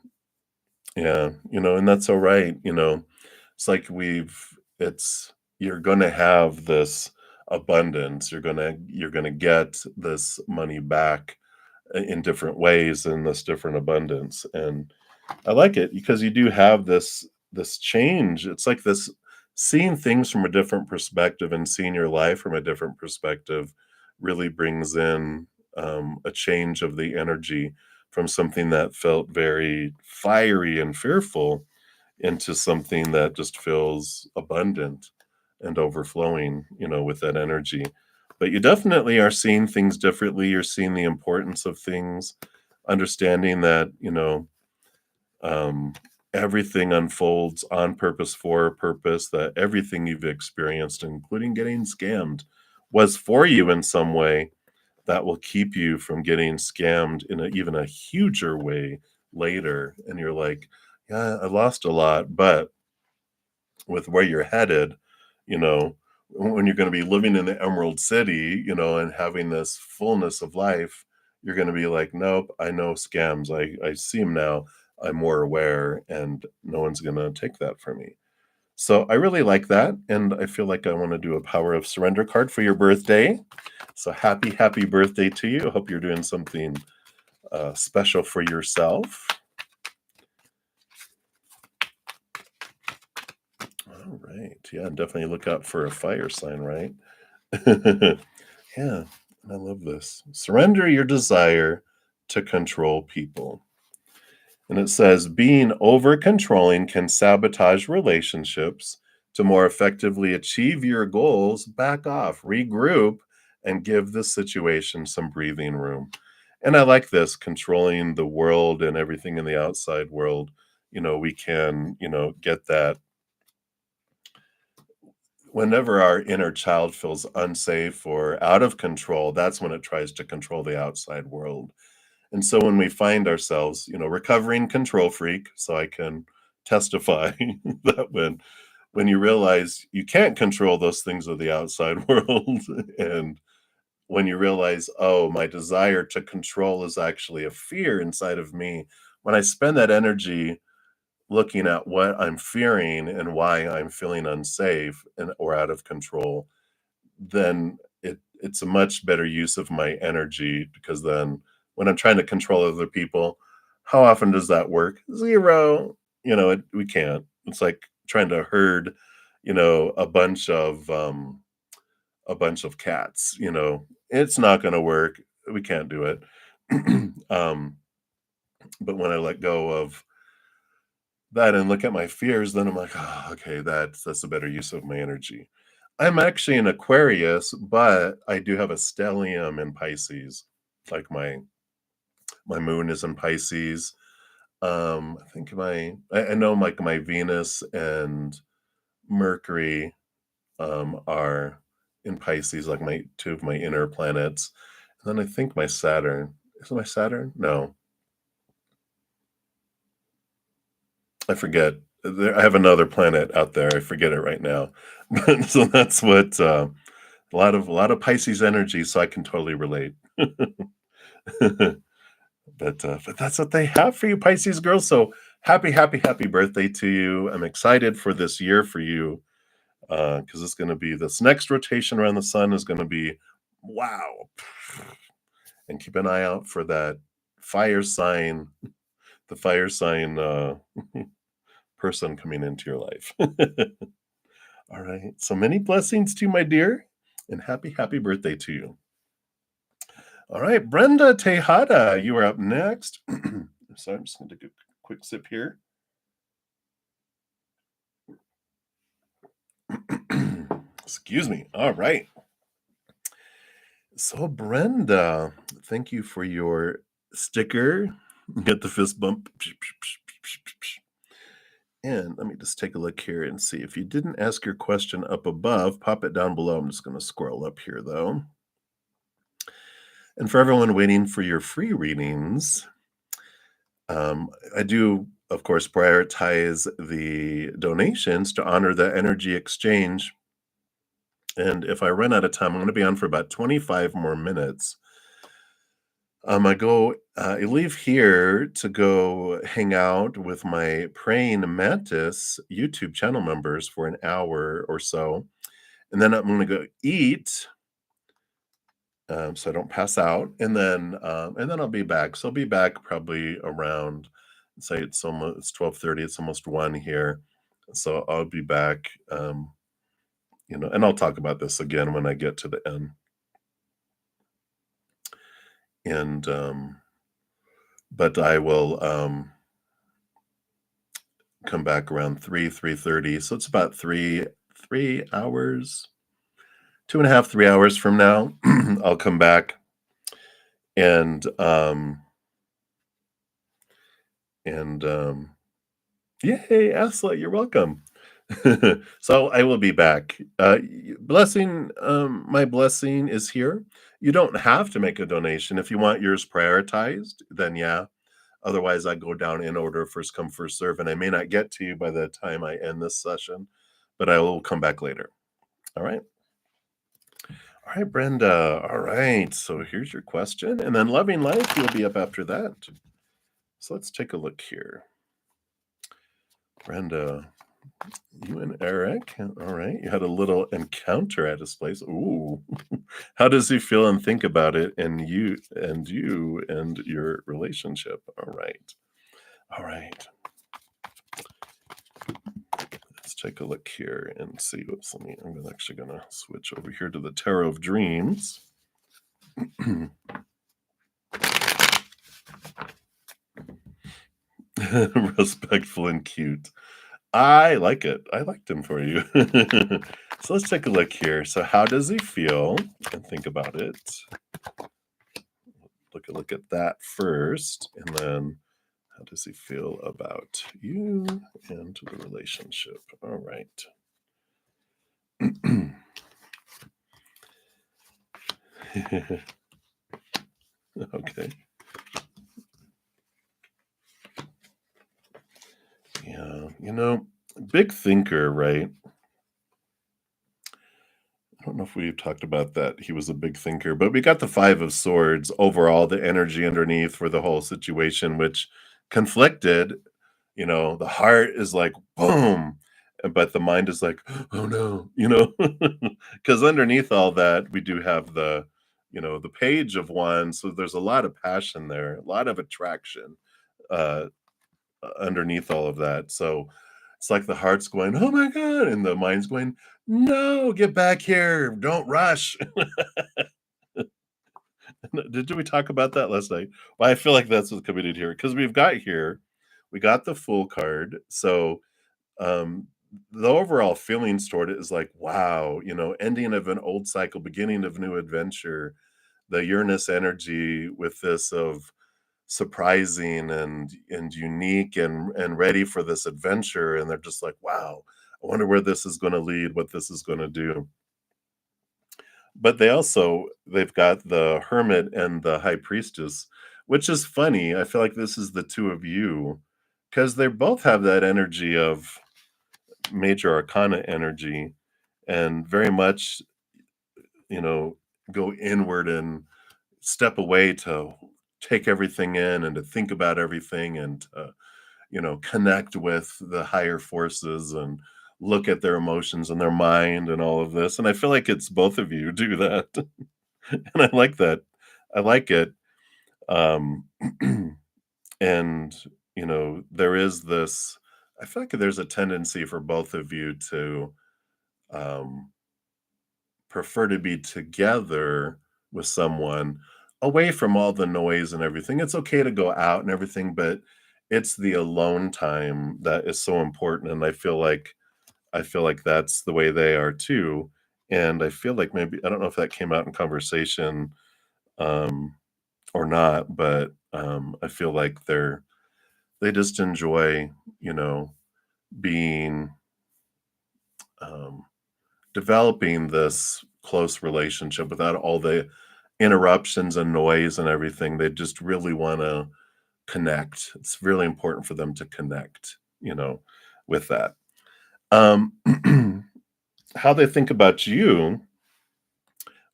yeah, and that's all right, it's like it's you're gonna have this abundance. You're gonna get this money back in different ways in this different abundance. And I like it because you do have this change. It's like this seeing things from a different perspective and seeing your life from a different perspective really brings in a change of the energy from something that felt very fiery and fearful into something that just feels abundant and overflowing, with that energy. But you definitely are seeing things differently. You're seeing the importance of things, understanding that, um, everything unfolds on purpose for a purpose, that everything you've experienced, including getting scammed, was for you in some way that will keep you from getting scammed in even a huger way later. And you're like, yeah, I lost a lot, but with where you're headed, you know, when you're going to be living in the Emerald City, and having this fullness of life, you're going to be like, nope, I know scams. I see them now. I'm more aware, and no one's going to take that from me. So I really like that. And I feel like I want to do a Power of Surrender card for your birthday. So happy birthday to you. I hope you're doing something special for yourself. All right. Yeah, definitely look out for a fire sign, right? Yeah, I love this. Surrender your desire to control people. And it says being over controlling can sabotage relationships. To more effectively achieve your goals, back off, regroup, and give the situation some breathing room. And I like this controlling the world and everything in the outside world. We can, get that whenever our inner child feels unsafe or out of control, that's when it tries to control the outside world. And so when we find ourselves, recovering control freak, so I can testify that when you realize you can't control those things of the outside world, and when you realize, oh, my desire to control is actually a fear inside of me, when I spend that energy looking at what I'm fearing and why I'm feeling unsafe and or out of control, then it's a much better use of my energy because then when I'm trying to control other people, how often does that work? Zero. We can't. It's like trying to herd, a bunch of cats. It's not going to work. We can't do it. um, but when I let go of that and look at my fears, then I'm like, oh, okay, that's a better use of my energy. I'm actually an Aquarius, but I do have a stellium in Pisces. Like my moon is in Pisces. I think I know like my Venus and Mercury are in Pisces, like my two of my inner planets. And then I think my Saturn. Is it my Saturn? No, I forget. I have another planet out there. I forget it right now. So that's what a lot of Pisces energy. So I can totally relate. But that's what they have for you, Pisces girls. So happy birthday to you! I'm excited for this year for you. because it's going to be this next rotation around the sun is going to be wow. And keep an eye out for that fire sign, the fire sign person coming into your life. All right. So many blessings to you, my dear, and happy birthday to you. All right, Brenda Tejada, you are up next. So I'm just going to take a quick sip here. Excuse me. All right. So, Brenda, thank you for your sticker. Get the fist bump. And let me just take a look here and see. If you didn't ask your question up above, pop it down below. I'm just going to scroll up here, though. And for everyone waiting for your free readings, I do, of course, prioritize the donations to honor the energy exchange. And if I run out of time, I'm going to be on for about 25 more minutes. I leave here to go hang out with my praying Mantis YouTube channel members for an hour or so. And then I'm going to go eat, so I don't pass out. And then I'll be back. So I'll be back probably around, say it's 12:30. It's almost 1 here. So I'll be back, and I'll talk about this again when I get to the end. And, but I will, come back around 3:30. So it's about 3 hours, 2.5, 3 hours from now. I'll come back and yay, Asla, you're welcome. So I will be back. My blessing is here. You don't have to make a donation. If you want yours prioritized, then yeah. Otherwise, I go down in order, first come, first serve, and I may not get to you by the time I end this session, but I will come back later. All right. All right, Brenda. All right. So here's your question. And then Loving Life, you'll be up after that. So let's take a look here. Brenda, you and Eric. All right. You had a little encounter at his place. Ooh. How does he feel and think about it and you and your relationship? All right. All right. Let's take a look here and see. Whoops, I'm actually going to switch over here to the Tarot of Dreams. Respectful and cute. I like it. I liked him for you. So let's take a look here. So how does he feel? And think about it. Look at that first. And then how does he feel about you and the relationship? All right. Okay. Yeah, big thinker, right? I don't know if we've talked about that. He was a big thinker, but we got the 5 of Swords overall, the energy underneath for the whole situation, which conflicted. The heart is like, boom, but the mind is like, oh no, because underneath all that, we do have the Page of Wands. So there's a lot of passion there, a lot of attraction uh, underneath all of that. So it's like the heart's going, oh my God, and the mind's going, no, get back here, don't rush. Did we talk about that last night? Well, I feel like that's what's coming in here because we got the Fool card. So um the overall feelings toward it is like, wow, ending of an old cycle, beginning of new adventure, the Uranus energy with this of surprising and unique and ready for this adventure. And they're just like, wow, I wonder where this is going to lead, what this is going to do. But they've got the Hermit and the High Priestess, which is funny. I feel like this is the two of you because they both have that energy of major arcana energy and very much, go inward and step away to take everything in and to think about everything and connect with the higher forces and look at their emotions and their mind and all of this, and I feel like it's both of you do that, and I like that. I like it, um, and, there is this I feel like there's a tendency for both of you to, um prefer to be together with someone away from all the noise and everything. It's okay to go out and everything, but it's the alone time that is so important. And I feel like that's the way they are too. And I feel like maybe I don't know if that came out in conversation um or not, but I feel like they just enjoy, you know, being um developing this close relationship without all the interruptions and noise and everything. They just really wanna connect. It's really important for them to connect, with that. Um, how they think about you,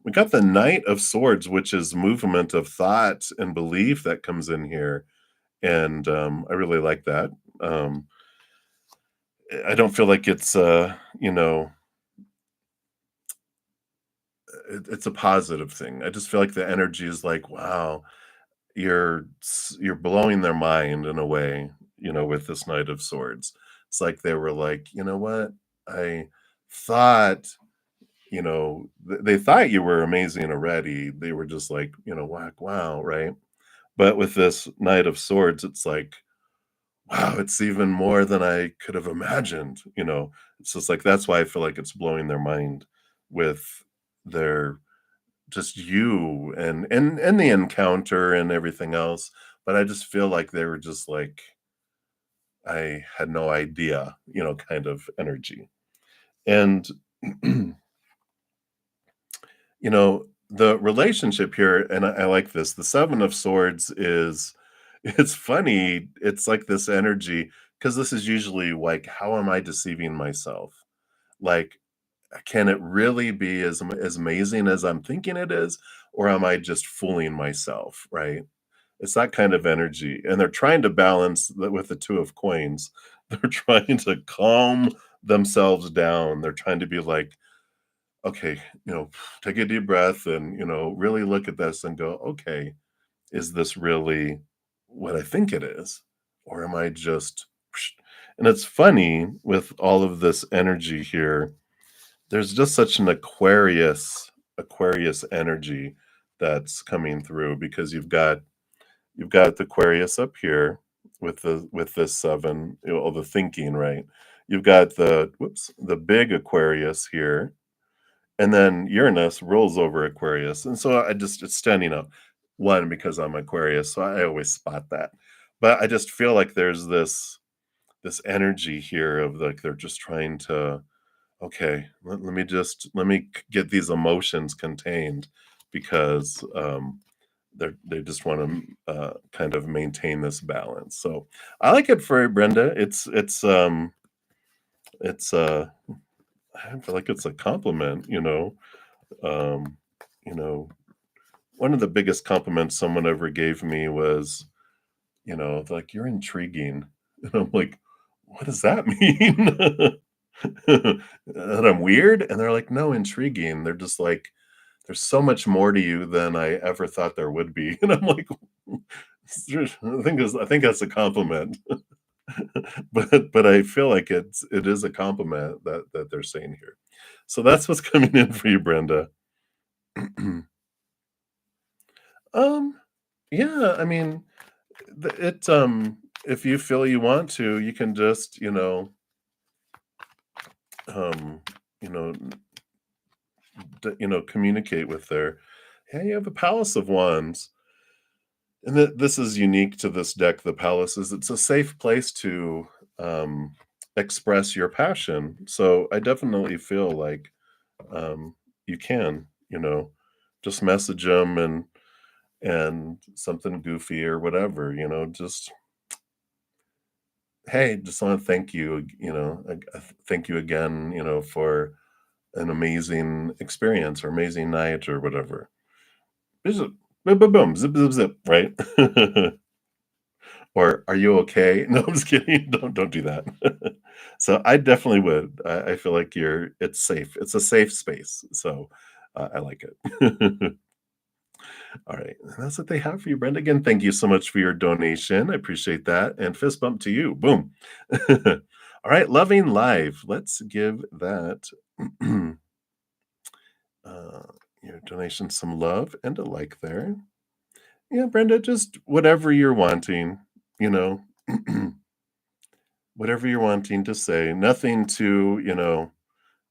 we got the Knight of Swords, which is movement of thought and belief that comes in here, and, I really like that. Um, I don't feel like it's, it's a positive thing. I just feel like the energy is like, "Wow, you're blowing their mind in a way, with this Knight of Swords." It's like they were like, "You know what? I thought, they thought you were amazing already." They were just like, "Whack, wow," right? But with this Knight of Swords, it's like, "Wow, it's even more than I could have imagined," you know? It's just like that's why I feel like it's blowing their mind with their just you and the encounter and everything else, but I just feel like they were just like, "I had no idea," kind of energy. And, the relationship here, and I like this, the 7 of Swords is it's funny, it's like this energy because this is usually like, "How am I deceiving myself?" Like, can it really be as amazing as I'm thinking it is, or am I just fooling myself, right? It's that kind of energy, and they're trying to balance that with the 2 of coins. They're trying to calm themselves down. They're trying to be like, "Okay, take a deep breath and, really look at this and go, okay, is this really what I think it is? Or am I just" and it's funny with all of this energy here, there's just such an Aquarius energy that's coming through because you've got the Aquarius up here with this 7, all the thinking, right? You've got the big Aquarius here, and then Uranus rolls over Aquarius, and so it's standing out. 1, because I'm Aquarius, so I always spot that. But I just feel like there's this energy here of, like, they're just trying to, "Okay, let me get these emotions contained," because, they just wanna, kind of maintain this balance, so I like it for Brenda. It's I feel like it's a compliment, um, you know, one of the biggest compliments someone ever gave me was, like, "You're intriguing." And I'm like, "What does that mean?" That I'm weird? And they're like, "No, intriguing." They're just like, "There's so much more to you than I ever thought there would be." And I'm like, I think that's a compliment. But I feel like it is a compliment that they're saying here. So that's what's coming in for you, Brenda. Um, yeah, I mean, if you feel you want to, you can just, um, you know, communicate with their, "Hey, you have a Palace of Wands." And this is unique to this deck, the Palace is it's a safe place to, express your passion. So I definitely feel like, you can, just message them and something goofy or whatever, just, "Hey, just wanna thank you, thank you again, for an amazing experience or amazing night," or whatever. Just boom, boom, boom, zip, zip, zip, right? Or, "Are you okay?" No, I'm just kidding. Don't do that. So I definitely would. I feel like it's safe. It's a safe space. So I like it. All right. And that's what they have for you, Brenda. Again, thank you so much for your donation. I appreciate that. And fist bump to you. Boom. All right. Loving live. Let's give that uh, your donation some love and a like there. Yeah, Brenda, just whatever you're wanting, you know, whatever you're wanting to say. Nothing too,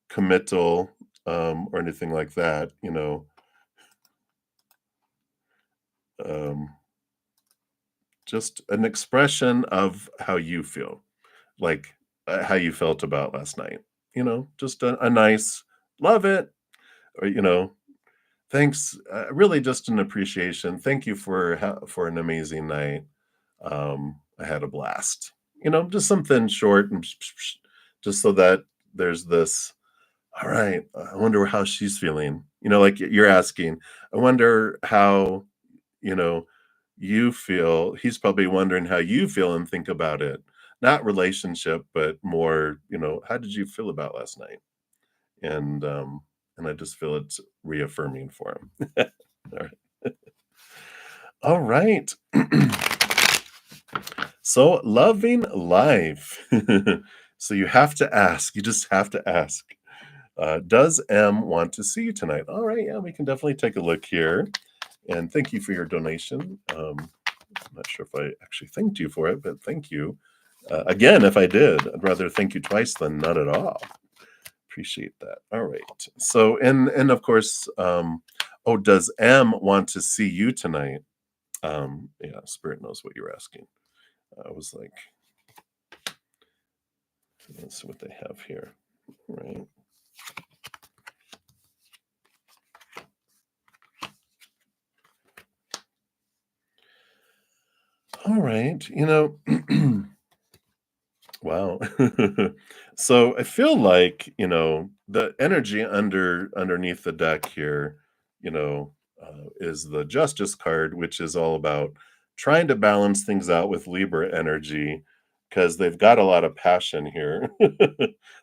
committal or anything like that. Um, just an expression of how you feel, like how you felt about last night. Just a nice love it, or thanks. Really, just an appreciation. Thank you for an amazing night. I had a blast. Just something short and just so that there's this. All right. I wonder how she's feeling. Like you're asking. I wonder how you know, you feel. He's probably wondering how you feel and think about it. Not relationship, but more, how did you feel about last night? And I just feel it's reaffirming for him. All right. All right. So loving life. So you have to ask. You just have to ask. Does M want to see you tonight? All right, yeah, we can definitely take a look here. And thank you for your donation. I'm not sure if I actually thanked you for it, but thank you. Again, if I did, I'd rather thank you twice than none at all. Appreciate that. All right. So, and of course, oh, does M want to see you tonight? Yeah, Spirit knows what you're asking. I was like, let's see what they have here. Right. All right. Wow. So I feel like, the energy underneath the deck here, is the Justice card, which is all about trying to balance things out with Libra energy because they've got a lot of passion here.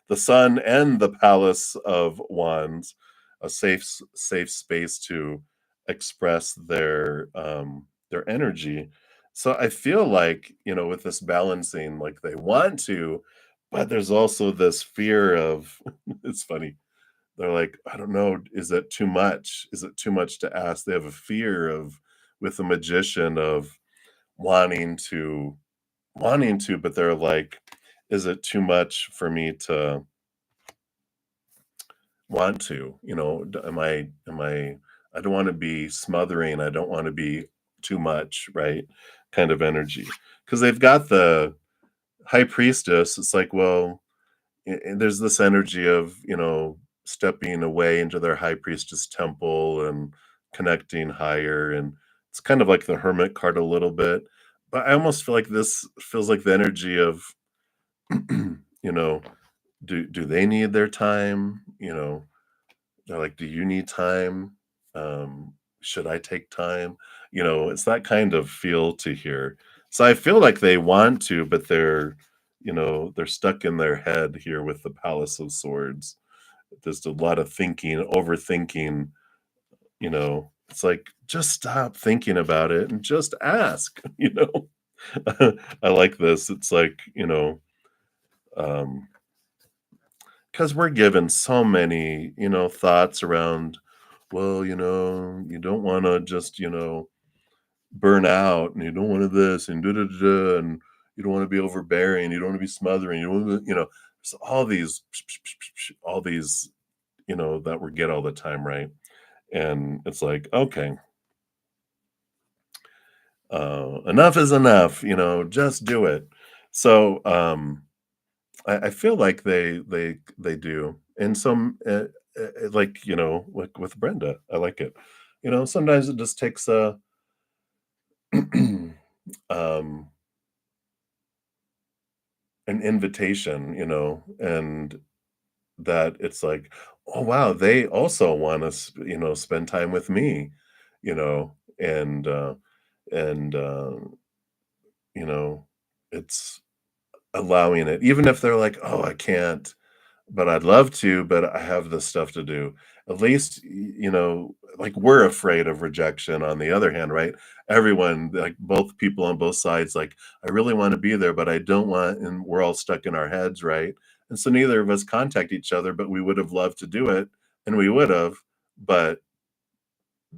The Sun and the Palace of Wands, a safe space to express their energy. So I feel like, with this balancing, like they want to, but there's also this fear of it's funny. They're like, I don't know, is it too much? Is it too much to ask? They have a fear of with the magician of wanting to but they're like, is it too much for me to want to? I don't want to be smothering, I don't want to be too much, right? Kind of energy. Because they've got the high priestess. It's like, well, and there's this energy of, stepping away into their high priestess temple and connecting higher. And it's kind of like the hermit card a little bit. But I almost feel like this feels like the energy of, you know, do they need their time? They're like, "Do you need time? Should I take time?" It's that kind of feel to hear. So I feel like they want to, but they're stuck in their head here with the Palace of Swords. There's a lot of thinking, overthinking. It's like just stop thinking about it and just ask. I like this. It's like, um, because we're given so many, thoughts around, well, you don't want to just, burn out and you don't want to this and da da da and you don't want to be overbearing, you don't want to be smothering, you don't want to, so all these, that we get all the time, right? And it's like, okay, enough is enough, just do it. So, I feel like they do, and some like like with Brenda, I like it. Sometimes it just takes a um, an invitation, and that it's like, oh wow, they also want to spend time with me, you know, and and you know, it's allowing it, even if they're like, "Oh, I can't, but I'd love to, but I have this stuff to do." At least, like, we're afraid of rejection on the other hand, right? Everyone, like, both people on both sides, like, "I really wanna be there, but I don't want," and we're all stuck in our heads, right? And so neither of us contact each other, but we would have loved to do it, and we would have, but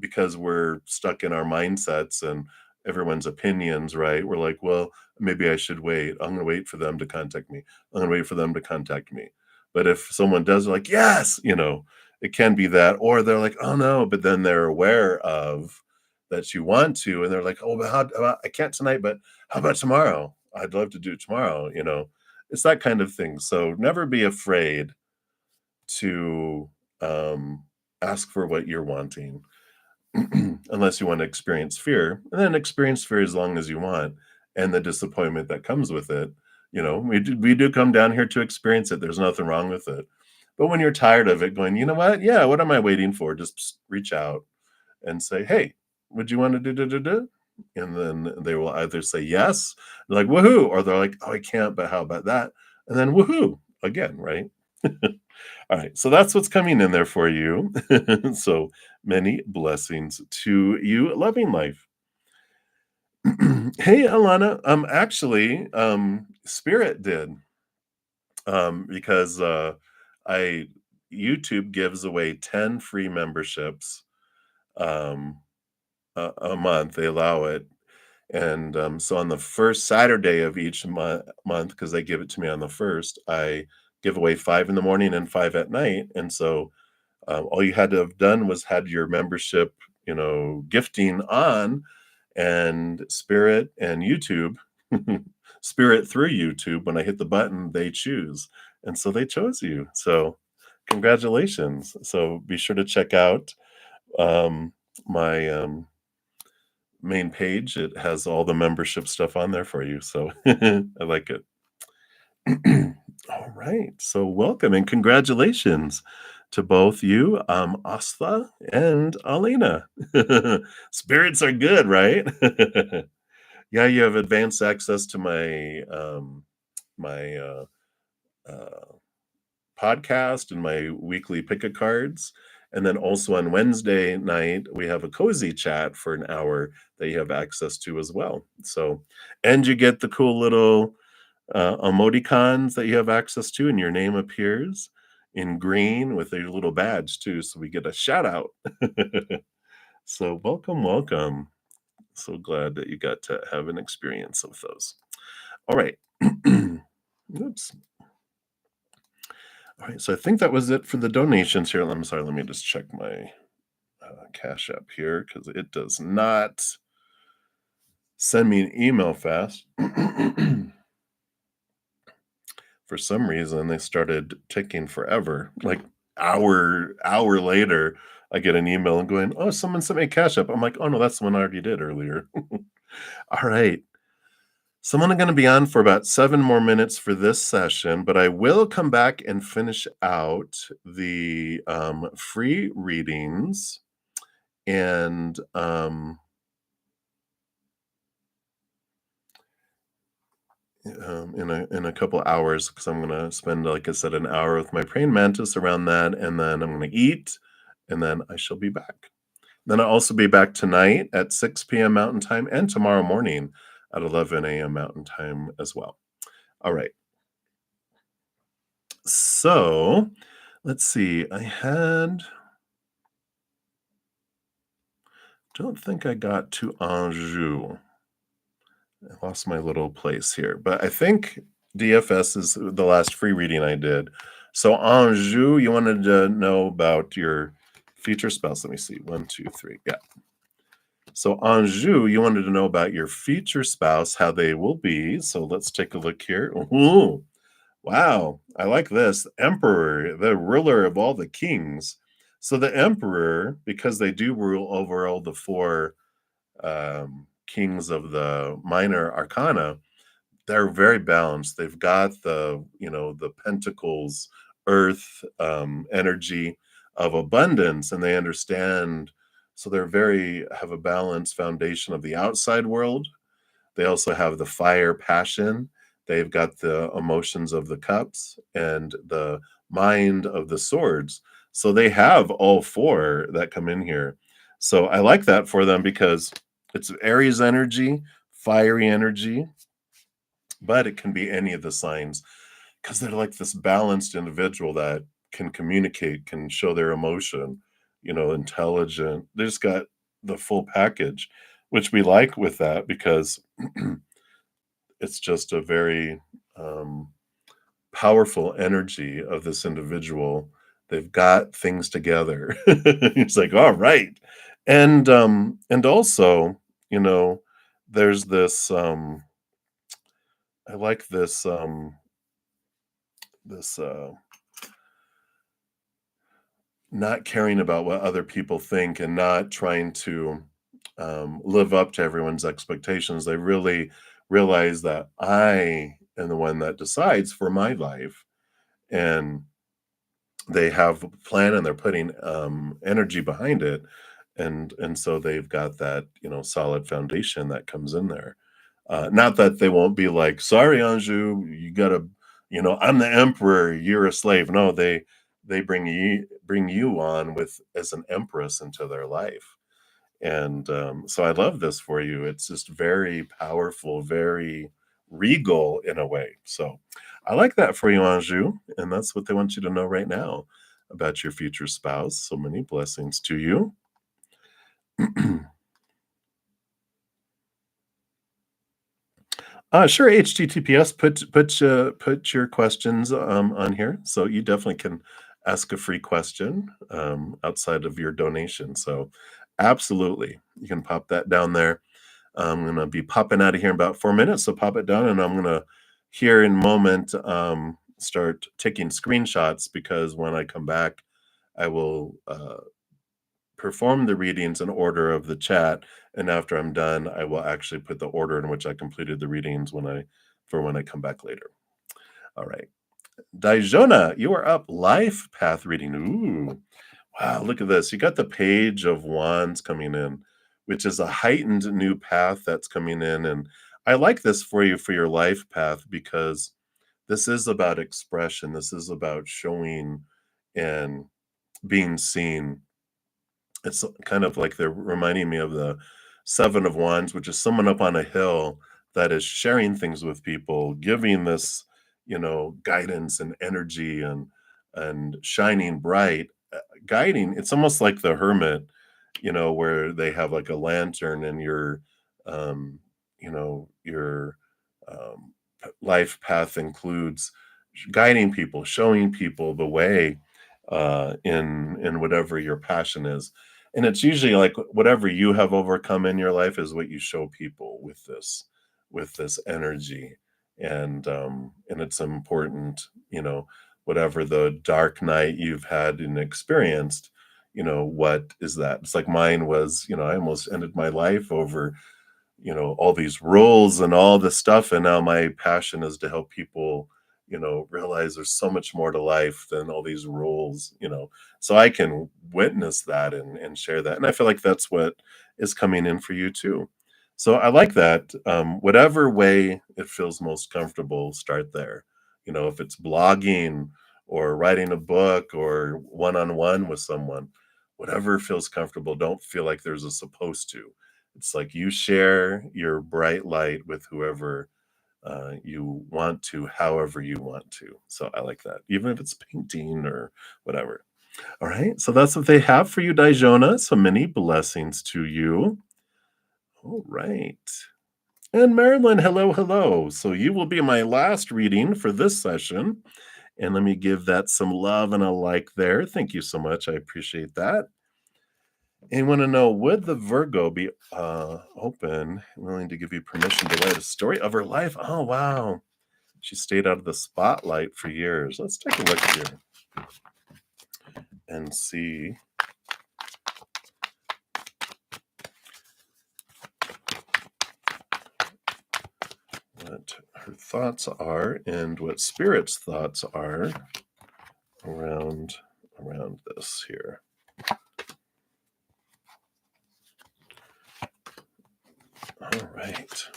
because we're stuck in our mindsets and everyone's opinions, right? We're like, well, maybe I should wait. I'm going to wait for them to contact me. I'm going to wait for them to contact me. But if someone does, like, yes, it can be that, or they're like, oh no, but then they're aware of that you want to, and they're like, oh, but I can't tonight, but how about tomorrow? I'd love to do it tomorrow. It's that kind of thing. So never be afraid to ask for what you're wanting unless you want to experience fear, and then experience fear as long as you want, and the disappointment that comes with it. We do come down here to experience it. There's nothing wrong with it. But when you're tired of it, going, you know what? Yeah, what am I waiting for? Just reach out and say, hey, would you want to do? And then they will either say yes, like woohoo, or they're like, oh, I can't, but how about that? And then woohoo again, right? All right, so that's what's coming in there for you. So many blessings to you, loving life. Hey, Alana. Actually, Spirit did, because I YouTube gives away 10 free memberships um, a month. They allow it, and so on the first Saturday of each month, because they give it to me on the first, I give away 5 in the morning and 5 at night, and so all you had to have done was had your membership, gifting on, and Spirit and YouTube, Spirit through YouTube, when I hit the button, they choose. And so they chose you. So congratulations. So be sure to check out my main page. It has all the membership stuff on there for you. So I like it. All right. So welcome and congratulations to both you, Astha and Alina. Spirits are good, right? Yeah, you have advanced access to my podcast and my weekly pick a cards. And then also on Wednesday night, we have a cozy chat for an hour that you have access to as well. So, and you get the cool little emoticons that you have access to, and your name appears in green with a little badge too. So we get a shout out. So welcome, welcome. So glad that you got to have an experience of those. All right. Oops. All right. So I think that was it for the donations here. I'm sorry. Let me just check my Cash App here because it does not send me an email fast. For some reason, they started ticking forever. Like hour later, I get an email and going, "Oh, someone sent me a Cash App." I'm like, "Oh no, that's the one I already did earlier." All right. So I'm only going to be on for about 7 more minutes for this session, but I will come back and finish out the free readings and in a couple hours because I'm gonna spend, like I said, an hour with my praying mantis around that, and then I'm gonna eat, and then I shall be back. Then I'll also be back tonight at 6 p.m. Mountain Time and tomorrow morning at 11 a.m. Mountain Time as well. All right. So let's see. Don't think I got to Anjou. I lost my little place here, but I think DFS is the last free reading I did. So Anjou, you wanted to know about your future spouse. Let me see. 1, 2, 3. Yeah. So Anjou, you wanted to know about your future spouse, how they will be. So let's take a look here. Ooh, wow. I like this. Emperor, the ruler of all the kings. So the emperor, because they do rule over all the four kings of the minor arcana, they're very balanced. They've got the pentacles, earth, energy of abundance, and they understand. So they're have a balanced foundation of the outside world. They also have the fire passion. they've got the emotions of the cups and the mind of the swords. So they have all four that come in here. So I like that for them because it's Aries energy, fiery energy, but it can be any of the signs because they're like this balanced individual that can communicate, can show their emotion, intelligent. They just got the full package, which we like with that because it's just a very powerful energy of this individual. They've got things together. It's like, all right. And also, you know, there's this I like this not caring about what other people think and not trying to live up to everyone's expectations. They really realize that I am the one that decides for my life. And they have a plan and they're putting energy behind it. And so they've got that, solid foundation that comes in there. Not that they won't be like, sorry, Anju, you gotta, I'm the emperor, you're a slave. No, they bring you on with as an empress into their life. And so I love this for you. It's just very powerful, very regal in a way. So I like that for you, Anju. And that's what they want you to know right now about your future spouse. So many blessings to you. Sure. HTTPS. Put your questions on here, so you definitely can ask a free question outside of your donation. So, absolutely, you can pop that down there. I'm gonna be popping out of here in about 4 minutes, so pop it down, and I'm gonna here in a moment start taking screenshots because when I come back, I will perform the readings in order of the chat, and after I'm done, I will actually put the order in which I completed the readings when I come back later. All right. Dijona, you are up. Life path reading. Ooh. Wow, look at this. You got the Page of Wands coming in, which is a heightened new path that's coming in. And I like this for you for your life path because this is about expression. This is about showing and being seen. It's kind of like they're reminding me of the Seven of Wands, which is someone up on a hill that is sharing things with people, giving this, guidance and energy and shining bright, guiding. It's almost like the hermit, where they have like a lantern and um, your life path includes guiding people, showing people the way in whatever your passion is. And it's usually like whatever you have overcome in your life is what you show people with this energy. And it's important, whatever the dark night you've had and experienced, what is that? It's like mine was, I almost ended my life over all these rules and all this stuff. And now my passion is to help people, realize there's so much more to life than all these rules, so I can witness that and share that. And I feel like that's what is coming in for you too. So I like that. Whatever way it feels most comfortable, start there. If it's blogging or writing a book or one-on-one with someone, whatever feels comfortable, don't feel like there's a supposed to. It's like you share your bright light with whoever you want to, however you want to. So I like that, even if it's painting or whatever. All right. So that's what they have for you, Dijona. So many blessings to you. All right. And Marilyn, hello, hello. So you will be my last reading for this session. And let me give that some love and a like there. Thank you so much. I appreciate that. And you want to know, would the Virgo be open, willing to give you permission to write a story of her life? Oh, wow. She stayed out of the spotlight for years. Let's take a look here and see what her thoughts are and what Spirit's thoughts are around this here. All right.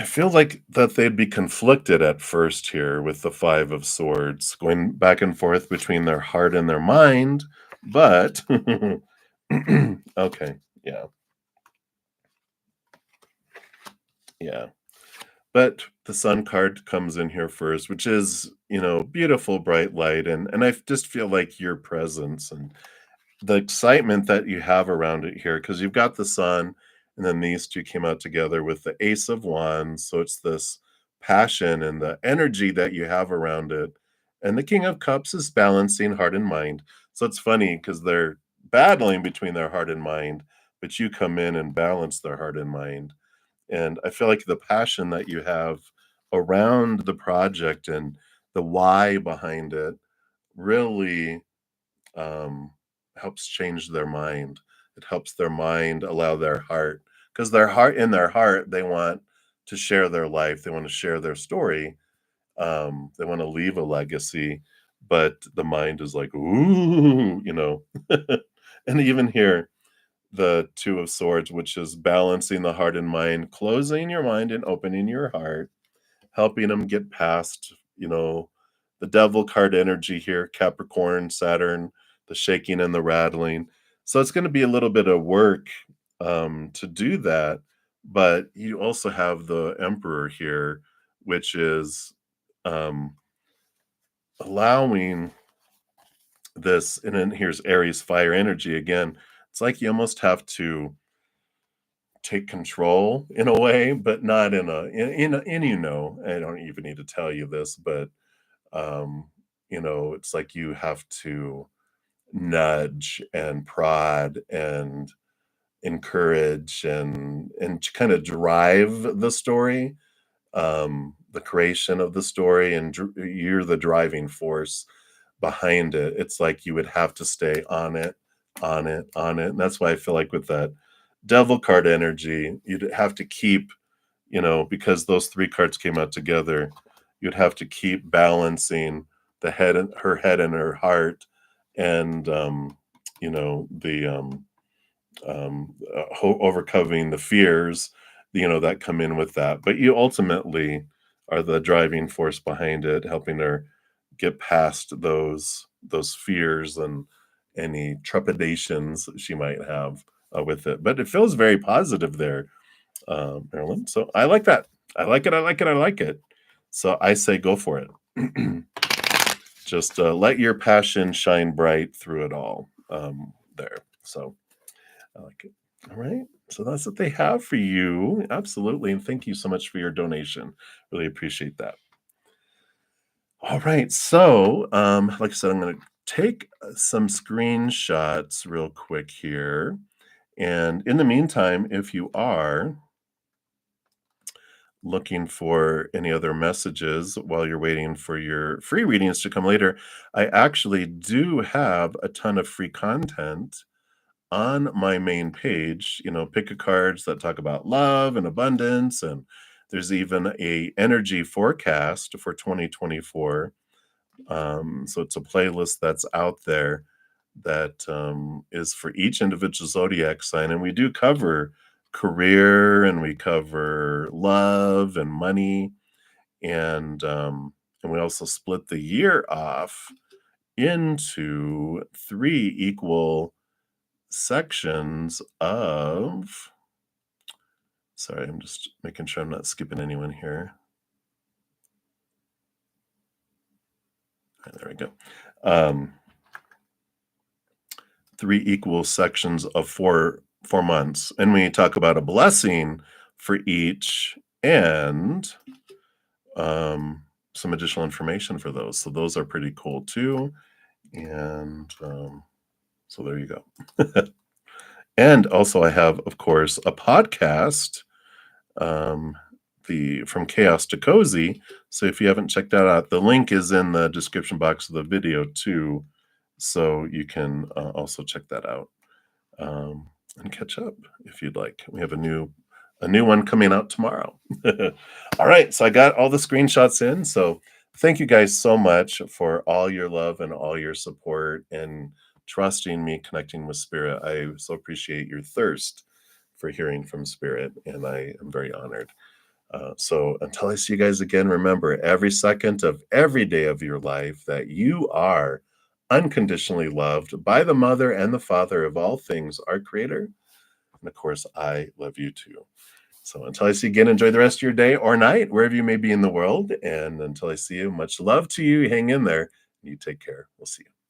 I feel like that they'd be conflicted at first here with the 5 of Swords, going back and forth between their heart and their mind, but okay, yeah, yeah. But the Sun card comes in here first, which is, beautiful bright light, and I just feel like your presence and the excitement that you have around it here, because 'cause you've got the Sun, and then these 2 came out together with the Ace of Wands, so it's this passion and the energy that you have around it, and the King of Cups is balancing heart and mind. So it's funny because 'cause they're battling between their heart and mind, but you come in and balance their heart and mind, and I feel like the passion that you have around the project and the why behind it really um, helps change their mind. It helps their mind allow their heart, because their heart, they want to share their life. They want to share their story. They want to leave a legacy, but the mind is like, ooh. And even here, the Two of Swords, which is balancing the heart and mind, closing your mind and opening your heart, helping them get past, the devil card energy here, Capricorn, Saturn, the shaking and the rattling. So it's going to be a little bit of work to do that. But you also have the Emperor here, which is um, allowing this. And then here's Aries fire energy again. It's like you almost have to take control in a way, but not I don't even need to tell you this, but it's like you have to nudge and prod and encourage and kind of drive the story, the creation of the story, and you're the driving force behind it. It's like you would have to stay on it, on it, on it. And that's why I feel like with that devil card energy, you'd have to keep, because those 3 cards came out together, you'd have to keep balancing the head and her heart and the overcoming the fears, that come in with that. But you ultimately are the driving force behind it, helping her get past those fears and any trepidations that she might have with it. But it feels very positive there, Marilyn. So I like that. I like it. I like it. I like it. So I say go for it. Just let your passion shine bright through it all. There. So I like it. All right. So that's what they have for you. Absolutely. And thank you so much for your donation. Really appreciate that. All right. So, like I said, I'm going to take some screenshots real quick here. And in the meantime, if you are looking for any other messages while you're waiting for your free readings to come later, I actually do have a ton of free content on my main page, pick a cards that talk about love and abundance, and there's even a energy forecast for 2024. So it's a playlist that's out there that is for each individual zodiac sign, and we do cover career and we cover love and money, and we also split the year off into 3 equal sections of, sorry, I'm just making sure I'm not skipping anyone here. There we go. 3 equal sections of 4 months, and we talk about a blessing for each, and some additional information for those. So those are pretty cool too. And so there you go. And also, I have, of course, a podcast, the From Chaos to Cozy. So if you haven't checked that out, the link is in the description box of the video too. So you can also check that out and catch up if you'd like. We have a new one coming out tomorrow. All right, so I got all the screenshots in. So thank you guys so much for all your love and all your support and trusting me, connecting with Spirit. I so appreciate your thirst for hearing from Spirit, and I am very honored. So until I see you guys again, remember every second of every day of your life that you are unconditionally loved by the mother and the father of all things, our creator. And of course, I love you too. So until I see you again, enjoy the rest of your day or night, wherever you may be in the world. And until I see you, much love to you. Hang in there. You take care. We'll see you.